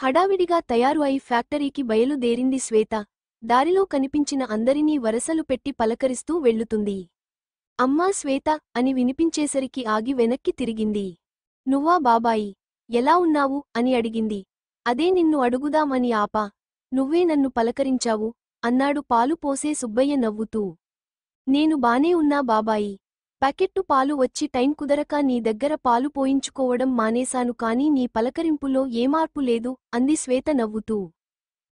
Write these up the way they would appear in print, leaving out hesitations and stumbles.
హడావిడిగా తయారు అయి ఫ్యాక్టరీకి బయలుదేరింది శ్వేత. దారిలో కనిపించిన అందరినీ వరసలు పెట్టి పలకరిస్తూ వెళ్ళుతుంది. అమ్మా శ్వేత అని వినిపించేసరికి ఆగి వెనక్కి తిరిగింది. నువ్వా బాబాయి? ఎలా ఉన్నావు అని అడిగింది. అదే నిన్ను అడుగుదామని ఆపా. నువ్వే నన్ను పలకరించావు అన్నాడు పాలు పోసే సుబ్బయ్య నవ్వుతూ. నేను బానే ఉన్నా బాబాయి. ప్యాకెట్టు పాలు వచ్చి టైం కుదరక నీ దగ్గర పాలు పోయించుకోవడం మానేశాను కానీ నీ పలకరింపులో ఏమార్పు లేదు అంది శ్వేత నవ్వుతూ.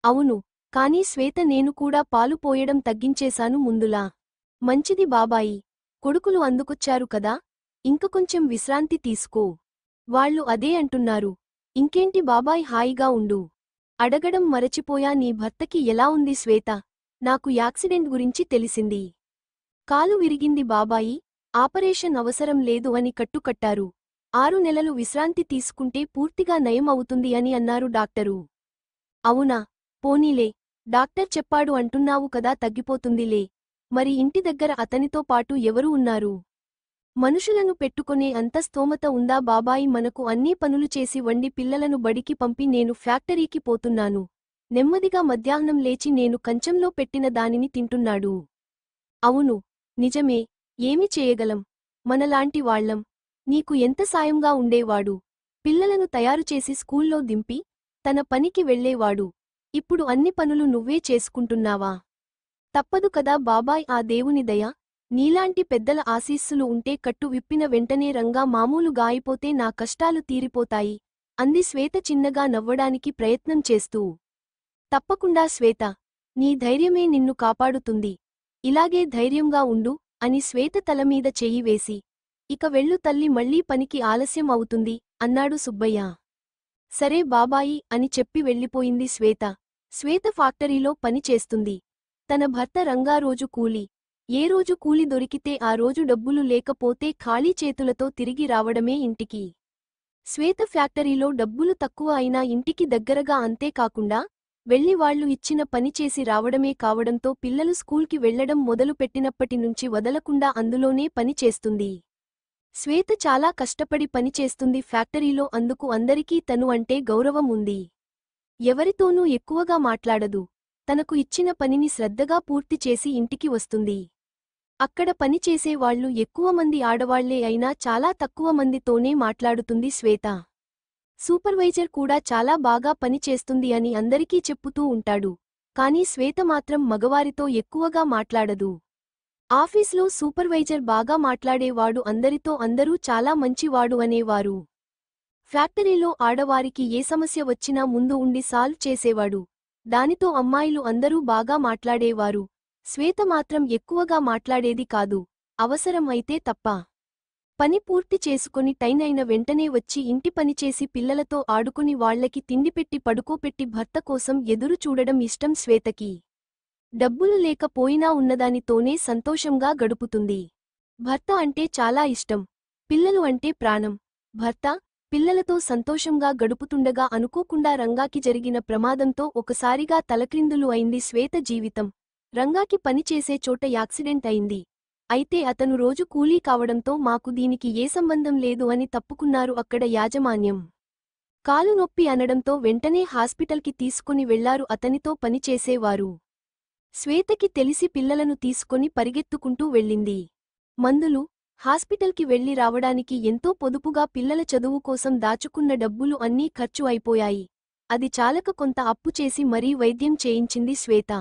అవును, కానీ శ్వేత నేను కూడా పాలు పోయడం తగ్గించేశాను ముందులా. మంచిది బాబాయి. కొడుకులు అందుకొచ్చారు కదా, ఇంక కొంచెం విశ్రాంతి తీసుకో. వాళ్ళు అదే అంటున్నారు. ఇంకేంటి బాబాయ్ హాయిగా ఉండు. అడగడం మరచిపోయా, నీ భర్తకి ఎలా ఉంది శ్వేత? నాకు యాక్సిడెంట్ గురించి తెలిసింది. కాలు విరిగింది బాబాయి, ఆపరేషన్ అవసరం లేదు అని కట్టుకట్టారు. 6 నెలలు విశ్రాంతి తీసుకుంటే పూర్తిగా నయం అవుతుంది అని అన్నారు డాక్టరు. అవునా? పోనీలే, డాక్టర్ చెప్పాడు అంటున్నావు కదా, తగ్గిపోతుందిలే. మరి ఇంటి దగ్గర అతనితో పాటు ఎవరు ఉన్నారు? మనుషులను పెట్టుకొనే అంత స్తోమత ఉందా బాబాయి? మనకు అన్నీ పనులు చేసి వండి పిల్లలను బడికి పంపి నేను ఫ్యాక్టరీకి పోతున్నాను. నెమ్మదిగా మధ్యాహ్నం లేచి నేను కంచంలో పెట్టిన దానిని తింటున్నాడు. అవును, నిజమే. ఏమి చేయగలం మనలాంటి వాళ్లం. నీకు ఎంత సాయంగా ఉండేవాడు. పిల్లలను తయారుచేసి స్కూల్లో దింపి తన పనికి వెళ్లేవాడు. ఇప్పుడు అన్ని పనులు నువ్వే చేసుకుంటున్నావా? తప్పదు కదా బాబాయ్, ఆ దేవుని దయ. నీలాంటి పెద్దల ఆశీస్సులు ఉంటే కట్టు విప్పిన వెంటనే రంగా మామూలుగా అయిపోతే నా కష్టాలు తీరిపోతాయి అంది శ్వేత చిన్నగా నవ్వడానికి ప్రయత్నం చేస్తూ. తప్పకుండా శ్వేత, నీ ధైర్యమే నిన్ను కాపాడుతుంది. ఇలాగే ధైర్యంగా ఉండు అని శ్వేత తలమీద చెయ్యి వేసి, ఇక వెళ్ళు తల్లి, మళ్లీ పనికి ఆలస్యం అవుతుంది అన్నాడు సుబ్బయ్య. సరే బాబాయి అని చెప్పి వెళ్ళిపోయింది శ్వేత. శ్వేత ఫ్యాక్టరీలో పని చేస్తుంది. తన భర్త రంగా రోజు కూలి. ఏ రోజు కూలి దొరికితే ఆ రోజు డబ్బులు లేకపోతే ఖాళీ చేతులతో తిరిగి రావడమే ఇంటికి. శ్వేత ఫ్యాక్టరీలో డబ్బులు తక్కువ అయినా ఇంటికి దగ్గరగా, అంతేకాకుండా వెళ్లి వాళ్లు ఇచ్చిన పని చేసి రావడమే కావడంతో పిల్లలు స్కూల్కి వెళ్లడం మొదలుపెట్టినప్పటి నుంచి వదలకుండా అందులోనే పని చేస్తుంది. శ్వేత చాలా కష్టపడి పనిచేస్తుంది ఫ్యాక్టరీలో, అందుకు అందరికీ తను అంటే గౌరవం ఉంది. ఎవరితోనూ ఎక్కువగా మాట్లాడదు. తనకు ఇచ్చిన పనిని శ్రద్ధగా పూర్తి చేసి ఇంటికి వస్తుంది. అక్కడ పనిచేసే వాళ్లు ఎక్కువ మంది ఆడవాళ్లే అయినా చాలా తక్కువ మందితోనే మాట్లాడుతుంది శ్వేత. సూపర్వైజర్ కూడా చాలా బాగా పనిచేస్తుంది అని అందరికీ చెప్పుతూ ఉంటాడు. కానీ శ్వేత మాత్రం మగవారితో ఎక్కువగా మాట్లాడదు. ఆఫీస్లో సూపర్వైజర్ బాగా మాట్లాడేవాడు, అందరితో అందరూ చాలా మంచివాడు అనేవారు. ఫ్యాక్టరీలో ఆడవారికి ఏ సమస్య వచ్చినా ముందు ఉండి సాల్వ్ చేసేవాడు. దానితో అమ్మాయిలు అందరూ బాగా మాట్లాడేవారు. శ్వేత మాత్రం ఎక్కువగా మాట్లాడేది కాదు, అవసరం అయితే తప్ప. పని పూర్తి చేసుకుని టైం అయిన వెంటనే వచ్చి ఇంటి పనిచేసి పిల్లలతో ఆడుకుని వాళ్లకి తిండిపెట్టి పడుకోపెట్టి భర్త కోసం ఎదురు చూడడం ఇష్టం శ్వేతకి. డబ్బులు లేకపోయినా ఉన్నదానితోనే సంతోషంగా గడుపుతుంది. భర్త అంటే చాలా ఇష్టం, పిల్లలు అంటే ప్రాణం. భర్త, పిల్లలతో సంతోషంగా గడుపుతుండగా అనుకోకుండా రంగాకి జరిగిన ప్రమాదంతో ఒకసారిగా తలక్రిందులు అయింది శ్వేత జీవితం. రంగాకి పనిచేసే చోట యాక్సిడెంట్ అయింది. అయితే అతను రోజు కూలీ కావడంతో మాకు దీనికి ఏ సంబంధం లేదు అని తప్పుకున్నారు అక్కడ యాజమాన్యం. కాలు నొప్పి అనడంతో వెంటనే హాస్పిటల్కి తీసుకుని వెళ్లారు అతనితో పనిచేసేవారు. శ్వేతకి తెలిసి పిల్లలను తీసుకొని పరిగెత్తుకుంటూ వెళ్ళింది. మందులు, హాస్పిటల్కి వెళ్లి రావడానికి ఎంతో పొదుపుగా పిల్లల చదువు కోసం దాచుకున్న డబ్బులు అన్నీ ఖర్చు అయిపోయాయి. అది చాలక కొంత అప్పు చేసి మరీ వైద్యం చేయించింది శ్వేత.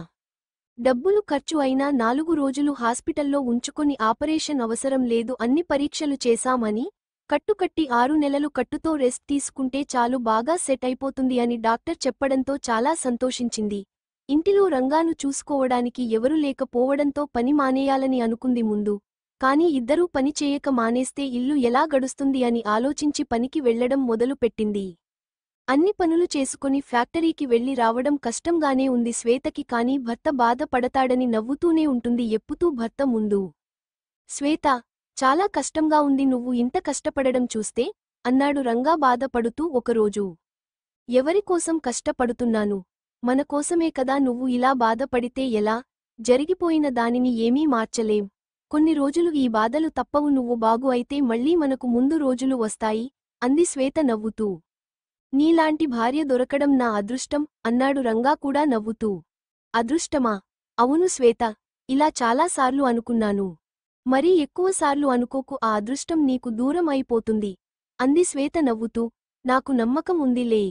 డబ్బులు ఖర్చు అయినా 4 రోజులు హాస్పిటల్లో ఉంచుకొని ఆపరేషన్ అవసరం లేదు, అన్ని పరీక్షలు చేశామని, కట్టుకట్టి 6 నెలలు కట్టుతో రెస్ట్ తీసుకుంటే చాలు, బాగా సెట్ అయిపోతుంది అని డాక్టర్ చెప్పడంతో చాలా సంతోషించింది. ఇంటిలో రంగాను చూసుకోవడానికి ఎవరూ లేకపోవడంతో పని మానేయాలని అనుకుంది ముందు. కానీ ఇద్దరూ పని చేయక మానేస్తే ఇల్లు ఎలా గడుస్తుంది అని ఆలోచించి పనికి వెళ్లడం మొదలుపెట్టింది. అన్ని పనులు చేసుకుని ఫ్యాక్టరీకి వెళ్లి రావడం కష్టంగానే ఉంది శ్వేతకి, కానీ భర్త బాధపడతాడని నవ్వుతూనే ఉంటుంది ఎప్పుతూ భర్త ముందు. శ్వేత, చాలా కష్టంగా ఉంది నువ్వు ఇంత కష్టపడడం చూస్తే అన్నాడు రంగా బాధపడుతూ ఒకరోజు. ఎవరికోసం కష్టపడుతున్నాను? మన కోసమే కదా. నువ్వు ఇలా బాధపడితే ఎలా? జరిగిపోయిన దానిని ఏమీ మార్చలేం. కొన్ని రోజులు ఈ బాధలు తప్పవు, నువ్వు బాగు అయితే మళ్లీ మనకు ముందు రోజులు వస్తాయి అంది శ్వేత నవ్వుతూ. నీలాంటి భార్య దొరకడం నా అదృష్టం అన్నాడు రంగా కూడా నవ్వుతూ. అదృష్టమా? అవును శ్వేత, ఇలా చాలాసార్లు అనుకున్నాను. మరీ ఎక్కువసార్లు అనుకోకు, ఆ అదృష్టం నీకు దూరం అయిపోతుంది అంది శ్వేత నవ్వుతూ. నాకు నమ్మకం ఉందిలే.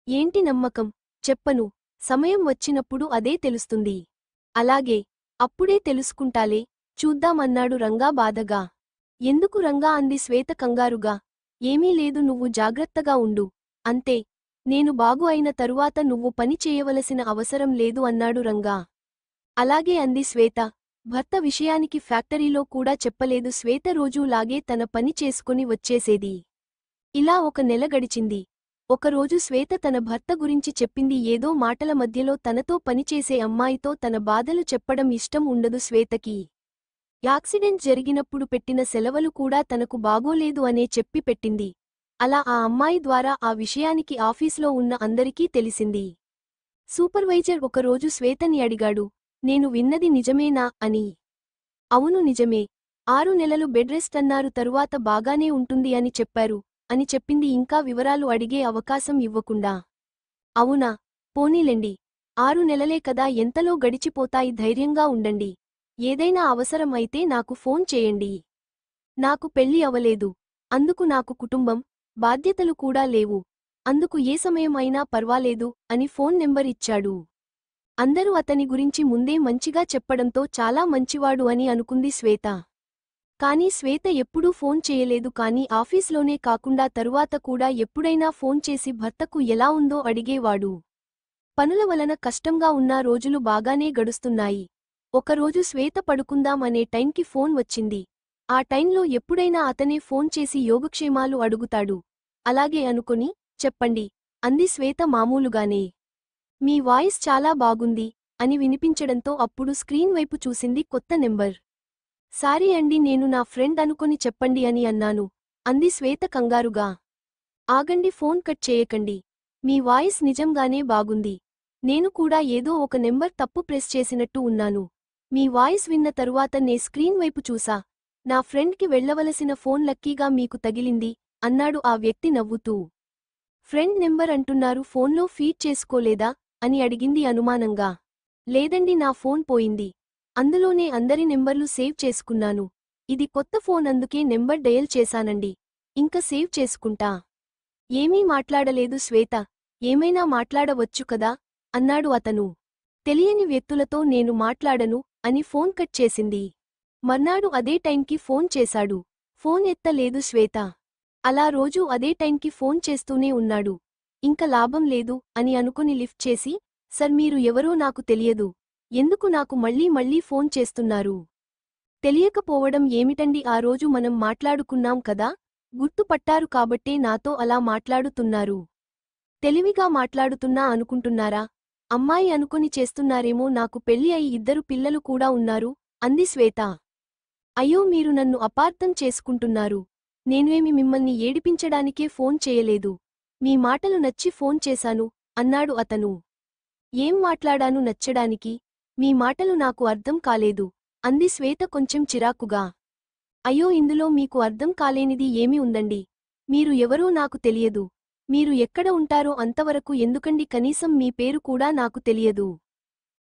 ఏంటి నమ్మకం? చెప్పను. సమయం వచ్చినప్పుడు అదే తెలుస్తుంది. అలాగే, అప్పుడే తెలుసుకుంటాలే, చూద్దామన్నాడు రంగా బాధగా. ఎందుకు రంగా అంది శ్వేత కంగారుగా. ఏమీ లేదు, నువ్వు జాగ్రత్తగా ఉండు అంతే. నేను బాగు అయిన తరువాత నువ్వు పని చేయవలసిన అవసరం లేదు అన్నాడు రంగా. అలాగే అంది శ్వేత. భర్త విషయానికి ఫ్యాక్టరీలో కూడా చెప్పలేదు. శ్వేత రోజూలాగే తన పని చేసుకుని వచ్చేసేది. ఇలా ఒక నెల గడిచింది. ఒకరోజు శ్వేత తన భర్త గురించి చెప్పింది. ఏదో మాటల మధ్యలో తనతో పనిచేసే అమ్మాయితో తన బాధలు చెప్పడం ఇష్టం ఉండదు శ్వేతకి. యాక్సిడెంట్ జరిగినప్పుడు పెట్టిన సెలవులు కూడా తనకు బాగోలేదు అనే చెప్పి పెట్టింది. అలా ఆ అమ్మాయి ద్వారా ఆ విషయానికి ఆఫీస్లో ఉన్న అందరికీ తెలిసింది. సూపర్వైజర్ ఒకరోజు శ్వేతని అడిగాడు, నేను విన్నది నిజమేనా అని. అవును నిజమే. 6 నెలలు బెడ్ రెస్ట్ అన్నారు, తరువాత బాగానే ఉంటుంది అని చెప్పారు అని చెప్పింది. ఇంకా వివరాలు అడిగే అవకాశం ఇవ్వకుండా. అవునా, పోనీలెండి. 6 నెలలే కదా, ఎంతలో గడిచిపోతాయి, ధైర్యంగా ఉండండి. ఏదైనా అవసరం అయితే నాకు ఫోన్ చేయండి. నాకు పెళ్లి అవలేదు. అందుకు నాకు కుటుంబం, బాధ్యతలు కూడా లేవు. అందుకు ఏ సమయం అయినా పర్వాలేదు అని ఫోన్ నెంబర్ ఇచ్చాడు. అందరూ అతని గురించి ముందే మంచిగా చెప్పడంతో చాలా మంచివాడు అని అనుకుంది శ్వేత. కానీ శ్వేత ఎప్పుడూ ఫోన్ చేయలేదు. కానీ ఆఫీస్లోనే కాకుండా తరువాత కూడా ఎప్పుడైనా ఫోన్ చేసి భర్తకు ఎలా ఉందో అడిగేవాడు. పనుల వలన కష్టంగా ఉన్న రోజులు బాగానే గడుస్తున్నాయి. ఒకరోజు శ్వేత పడుకుందాం అనే టైంకి ఫోన్ వచ్చింది. ఆ టైంలో ఎప్పుడైనా అతనే ఫోన్ చేసి యోగక్షేమాలు అడుగుతాడు. అలాగే అనుకుని, చెప్పండి అంది శ్వేత మామూలుగానే. మీ వాయిస్ చాలా బాగుంది అని వినిపించడంతో అప్పుడు స్క్రీన్ వైపు చూసింది. కొత్త నెంబర్. సారీ అండి, నేను నా ఫ్రెండ్ అనుకొని చెప్పండి అని అన్నాను అంది శ్వేత కంగారుగా. ఆగండి, ఫోన్ కట్ చేయకండి. మీ వాయిస్ నిజంగానే బాగుంది. నేను కూడా ఏదో ఒక నెంబర్ తప్పు ప్రెస్ చేసినట్టు ఉన్నాను. మీ వాయిస్ విన్న తరువాత నే స్క్రీన్ వైపు చూసా. నా ఫ్రెండ్కి వెళ్లవలసిన ఫోన్ లక్కీగా మీకు తగిలింది అన్నాడు ఆ వ్యక్తి నవ్వుతూ. ఫ్రెండ్ నెంబర్ అంటున్నారు, ఫోన్లో ఫీడ్ చేసుకోలేదా అని అడిగింది అనుమానంగా. లేదండి, నా ఫోన్ పోయింది. అందులోనే అందరి నెంబర్లు సేవ్ చేసుకున్నాను. ఇది కొత్త ఫోన్, అందుకే నెంబర్ డయల్ చేశానండి. ఇంక సేవ్ చేసుకుంటా. ఏమీ మాట్లాడలేదు శ్వేత. ఏమైనా మాట్లాడవచ్చు కదా అన్నాడు అతను. తెలియని వ్యక్తులతో నేను మాట్లాడను అని ఫోన్ కట్ చేసింది. మర్నాడు అదే టైంకి ఫోన్ చేశాడు. ఫోన్ ఎత్తలేదు శ్వేత. అలా రోజూ అదే టైంకి ఫోన్ చేస్తూనే ఉన్నాడు. ఇంక లాభం లేదు అని అనుకుని లిఫ్ట్ చేసి, సర్, మీరు ఎవరో నాకు తెలియదు. ఎందుకు నాకు మళ్ళీ మళ్ళీ ఫోన్ చేస్తున్నారు? తెలియకపోవడం ఏమిటండి, ఆ రోజు మనం మాట్లాడుకున్నాం కదా, గుర్తుపట్టారు కాబట్టే నాతో అలా మాట్లాడుతున్నారు. తెలివిగా మాట్లాడుతున్నా అనుకుంటున్నారా? అమ్మాయి అనుకొని చేస్తున్నారేమో. నాకు పెళ్లి అయి 2 పిల్లలు కూడా ఉన్నారు అంది శ్వేత. అయ్యో, మీరు నన్ను అపార్థం చేసుకుంటున్నారు. నేనేమి మిమ్మల్ని ఏడిపించడానికే ఫోన్ చేయలేదు. మీ మాటలు నచ్చి ఫోన్ చేశాను అన్నాడు అతను. ఏం మాట్లాడాను నచ్చడానికి? మీ మాటలు నాకు అర్థం కాలేదు అంది శ్వేత కొంచెం చిరాకుగా. అయ్యో, ఇందులో మీకు అర్థం కాలేనిది ఏమి ఉందండి? మీరు ఎవరో నాకు తెలియదు. మీరు ఎక్కడ ఉంటారో అంతవరకు ఎందుకండి? కనీసం మీ పేరు కూడా నాకు తెలియదు.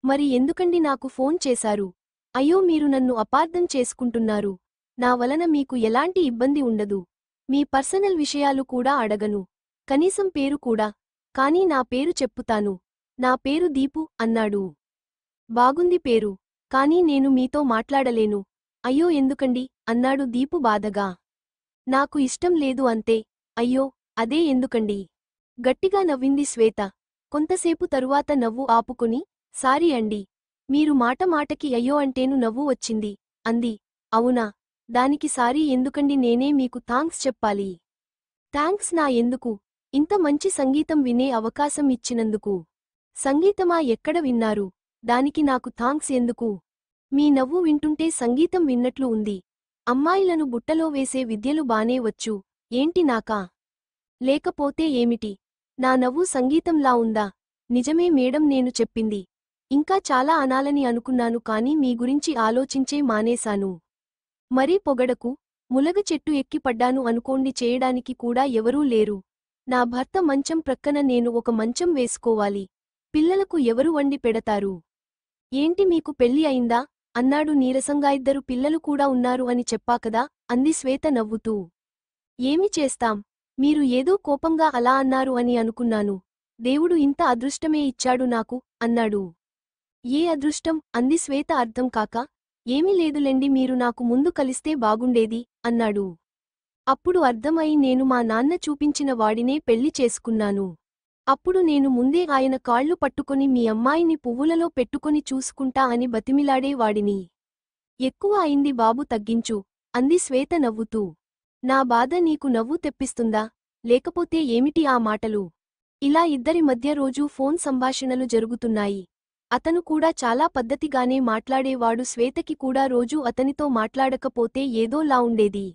మరి ఎందుకండి నాకు ఫోన్ చేశారు? అయ్యో, మీరు నన్ను అపార్థం చేసుకుంటున్నారు. నా వలన మీకు ఎలాంటి ఇబ్బంది ఉండదు. మీ పర్సనల్ విషయాలు కూడా అడగను. కనీసం పేరు కూడా. కానీ నా పేరు చెప్పుతాను. నా పేరు దీపు అన్నాడు. బాగుంది పేరు. కానీ నేను మీతో మాట్లాడలేను. అయ్యో, ఎందుకండి అన్నాడు దీపు బాధగా. నాకు ఇష్టం లేదు అంతే. అయ్యో, అదే ఎందుకండి? గట్టిగా నవ్వింది శ్వేత. కొంతసేపు తరువాత నవ్వు ఆపుకుని, సారీ అండి. మీరు మాట మాటకి అయ్యో అంటేను నవ్వు వచ్చింది అంది. అవునా, దానికి సారీ ఎందుకండి? నేనే మీకు థాంక్స్ చెప్పాలి. థాంక్స్ నా ఎందుకు? ఇంత మంచి సంగీతం వినే అవకాశం ఇచ్చినందుకు. సంగీతమా? ఎక్కడ విన్నారు? దానికి నాకు థాంక్స్ ఎందుకు? మీ నవ్వు వింటుంటే సంగీతం విన్నట్లు ఉంది. అమ్మాయిలను బుట్టలో వేసే విద్యలు బానే వచ్చు. ఏంటి నాకా? లేకపోతే ఏమిటి? నా నవ్వు సంగీతంలా ఉందా? నిజమే మేడం, నేను చెప్పింది. ఇంకా చాలా అనాలని అనుకున్నాను, కానీ మీ గురించి ఆలోచించే మానేశాను. మరీ పొగడకు. ములగ చెట్టు ఎక్కి పడ్డాను అనుకోండి, చేయడానికి కూడా ఎవరూ లేరు. నా భర్త మంచం ప్రక్కన నేను ఒక మంచం వేసుకోవాలి. పిల్లలకు ఎవరు వండి పెడతారు? ఏంటి మీకు పెళ్లి అయిందా? అన్నాడు నీరసంగా. ఇద్దరు పిల్లలు కూడా ఉన్నారు అని చెప్పాకదా అంది శ్వేత నవ్వుతూ. ఏమి చేస్తాం, మీరు ఏదో కోపంగా అలా అన్నారు అని అనుకున్నాను. దేవుడు ఇంత అదృష్టమే ఇచ్చాడు నాకు అన్నాడు. ఏ అదృష్టం? అంది శ్వేత అర్థం కాక. ఏమీ లేదులెండి, మీరు నాకు ముందు కలిస్తే బాగుండేది అన్నాడు. అప్పుడు అర్థమై నేను మా నాన్న చూపించిన వాడినే పెళ్లి చేసుకున్నాను. అప్పుడు నేను ముందే ఆయన కాళ్ళు పట్టుకొని మీ అమ్మాయిని పువ్వులలో పెట్టుకొని చూసుకుంటా అని బతిమిలాడే వాడిని. ఎక్కువ అయింది బాబు, తగ్గించు అంది శ్వేత నవ్వుతూ. నా బాధ నీకు నవ్వు తెప్పిస్తుందా? లేకపోతే ఏమిటి ఆ మాటలు? ఇలా ఇద్దరి మధ్య రోజూ ఫోన్ సంభాషణలు జరుగుతున్నాయి. అతను కూడా చాలా పద్ధతిగానే మాట్లాడేవాడు. శ్వేతకి కూడా రోజూ అతనితో మాట్లాడకపోతే ఏదోలా ఉండేది.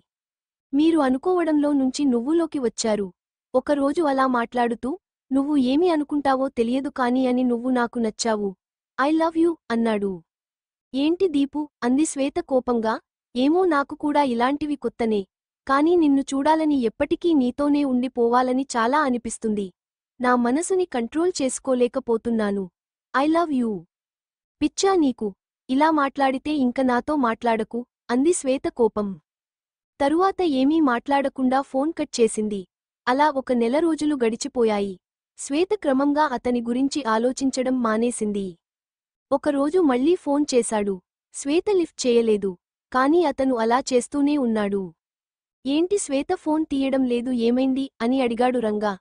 మీరు అనుకోవడంలో నుంచి నువ్వులోకి వచ్చారు. ఒకరోజు అలా మాట్లాడుతూ, నువ్వు ఏమి అనుకుంటావో తెలియదు కాని అని నువ్వు నాకు నచ్చావు. ఐ లవ్ యూ అన్నాడు. ఏంటి దీపు? అంది శ్వేత కోపంగా. ఏమో, నాకు కూడా ఇలాంటివి కొత్తనే. కానీ నిన్ను చూడాలని, ఎప్పటికీ నీతోనే ఉండిపోవాలని చాలా అనిపిస్తుంది. నా మనసుని కంట్రోల్ చేసుకోలేకపోతున్నాను. I love you. పిచ్చా నీకు? ఇలా మాట్లాడితే ఇంక నాతో మాట్లాడకు అంది శ్వేత కోపం. తరువాత ఏమీ మాట్లాడకుండా ఫోన్ కట్ చేసింది. అలా 1 నెల రోజులు గడిచిపోయాయి. శ్వేత క్రమంగా అతని గురించి ఆలోచించడం మానేసింది. ఒకరోజు మళ్లీ ఫోన్ చేశాడు. శ్వేత లిఫ్ట్ చేయలేదు. కాని అతను అలా చేస్తూనే ఉన్నాడు. ఏంటి శ్వేత ఫోన్ తీయడం లేదు, ఏమైంది అని అడిగాడు రంగా.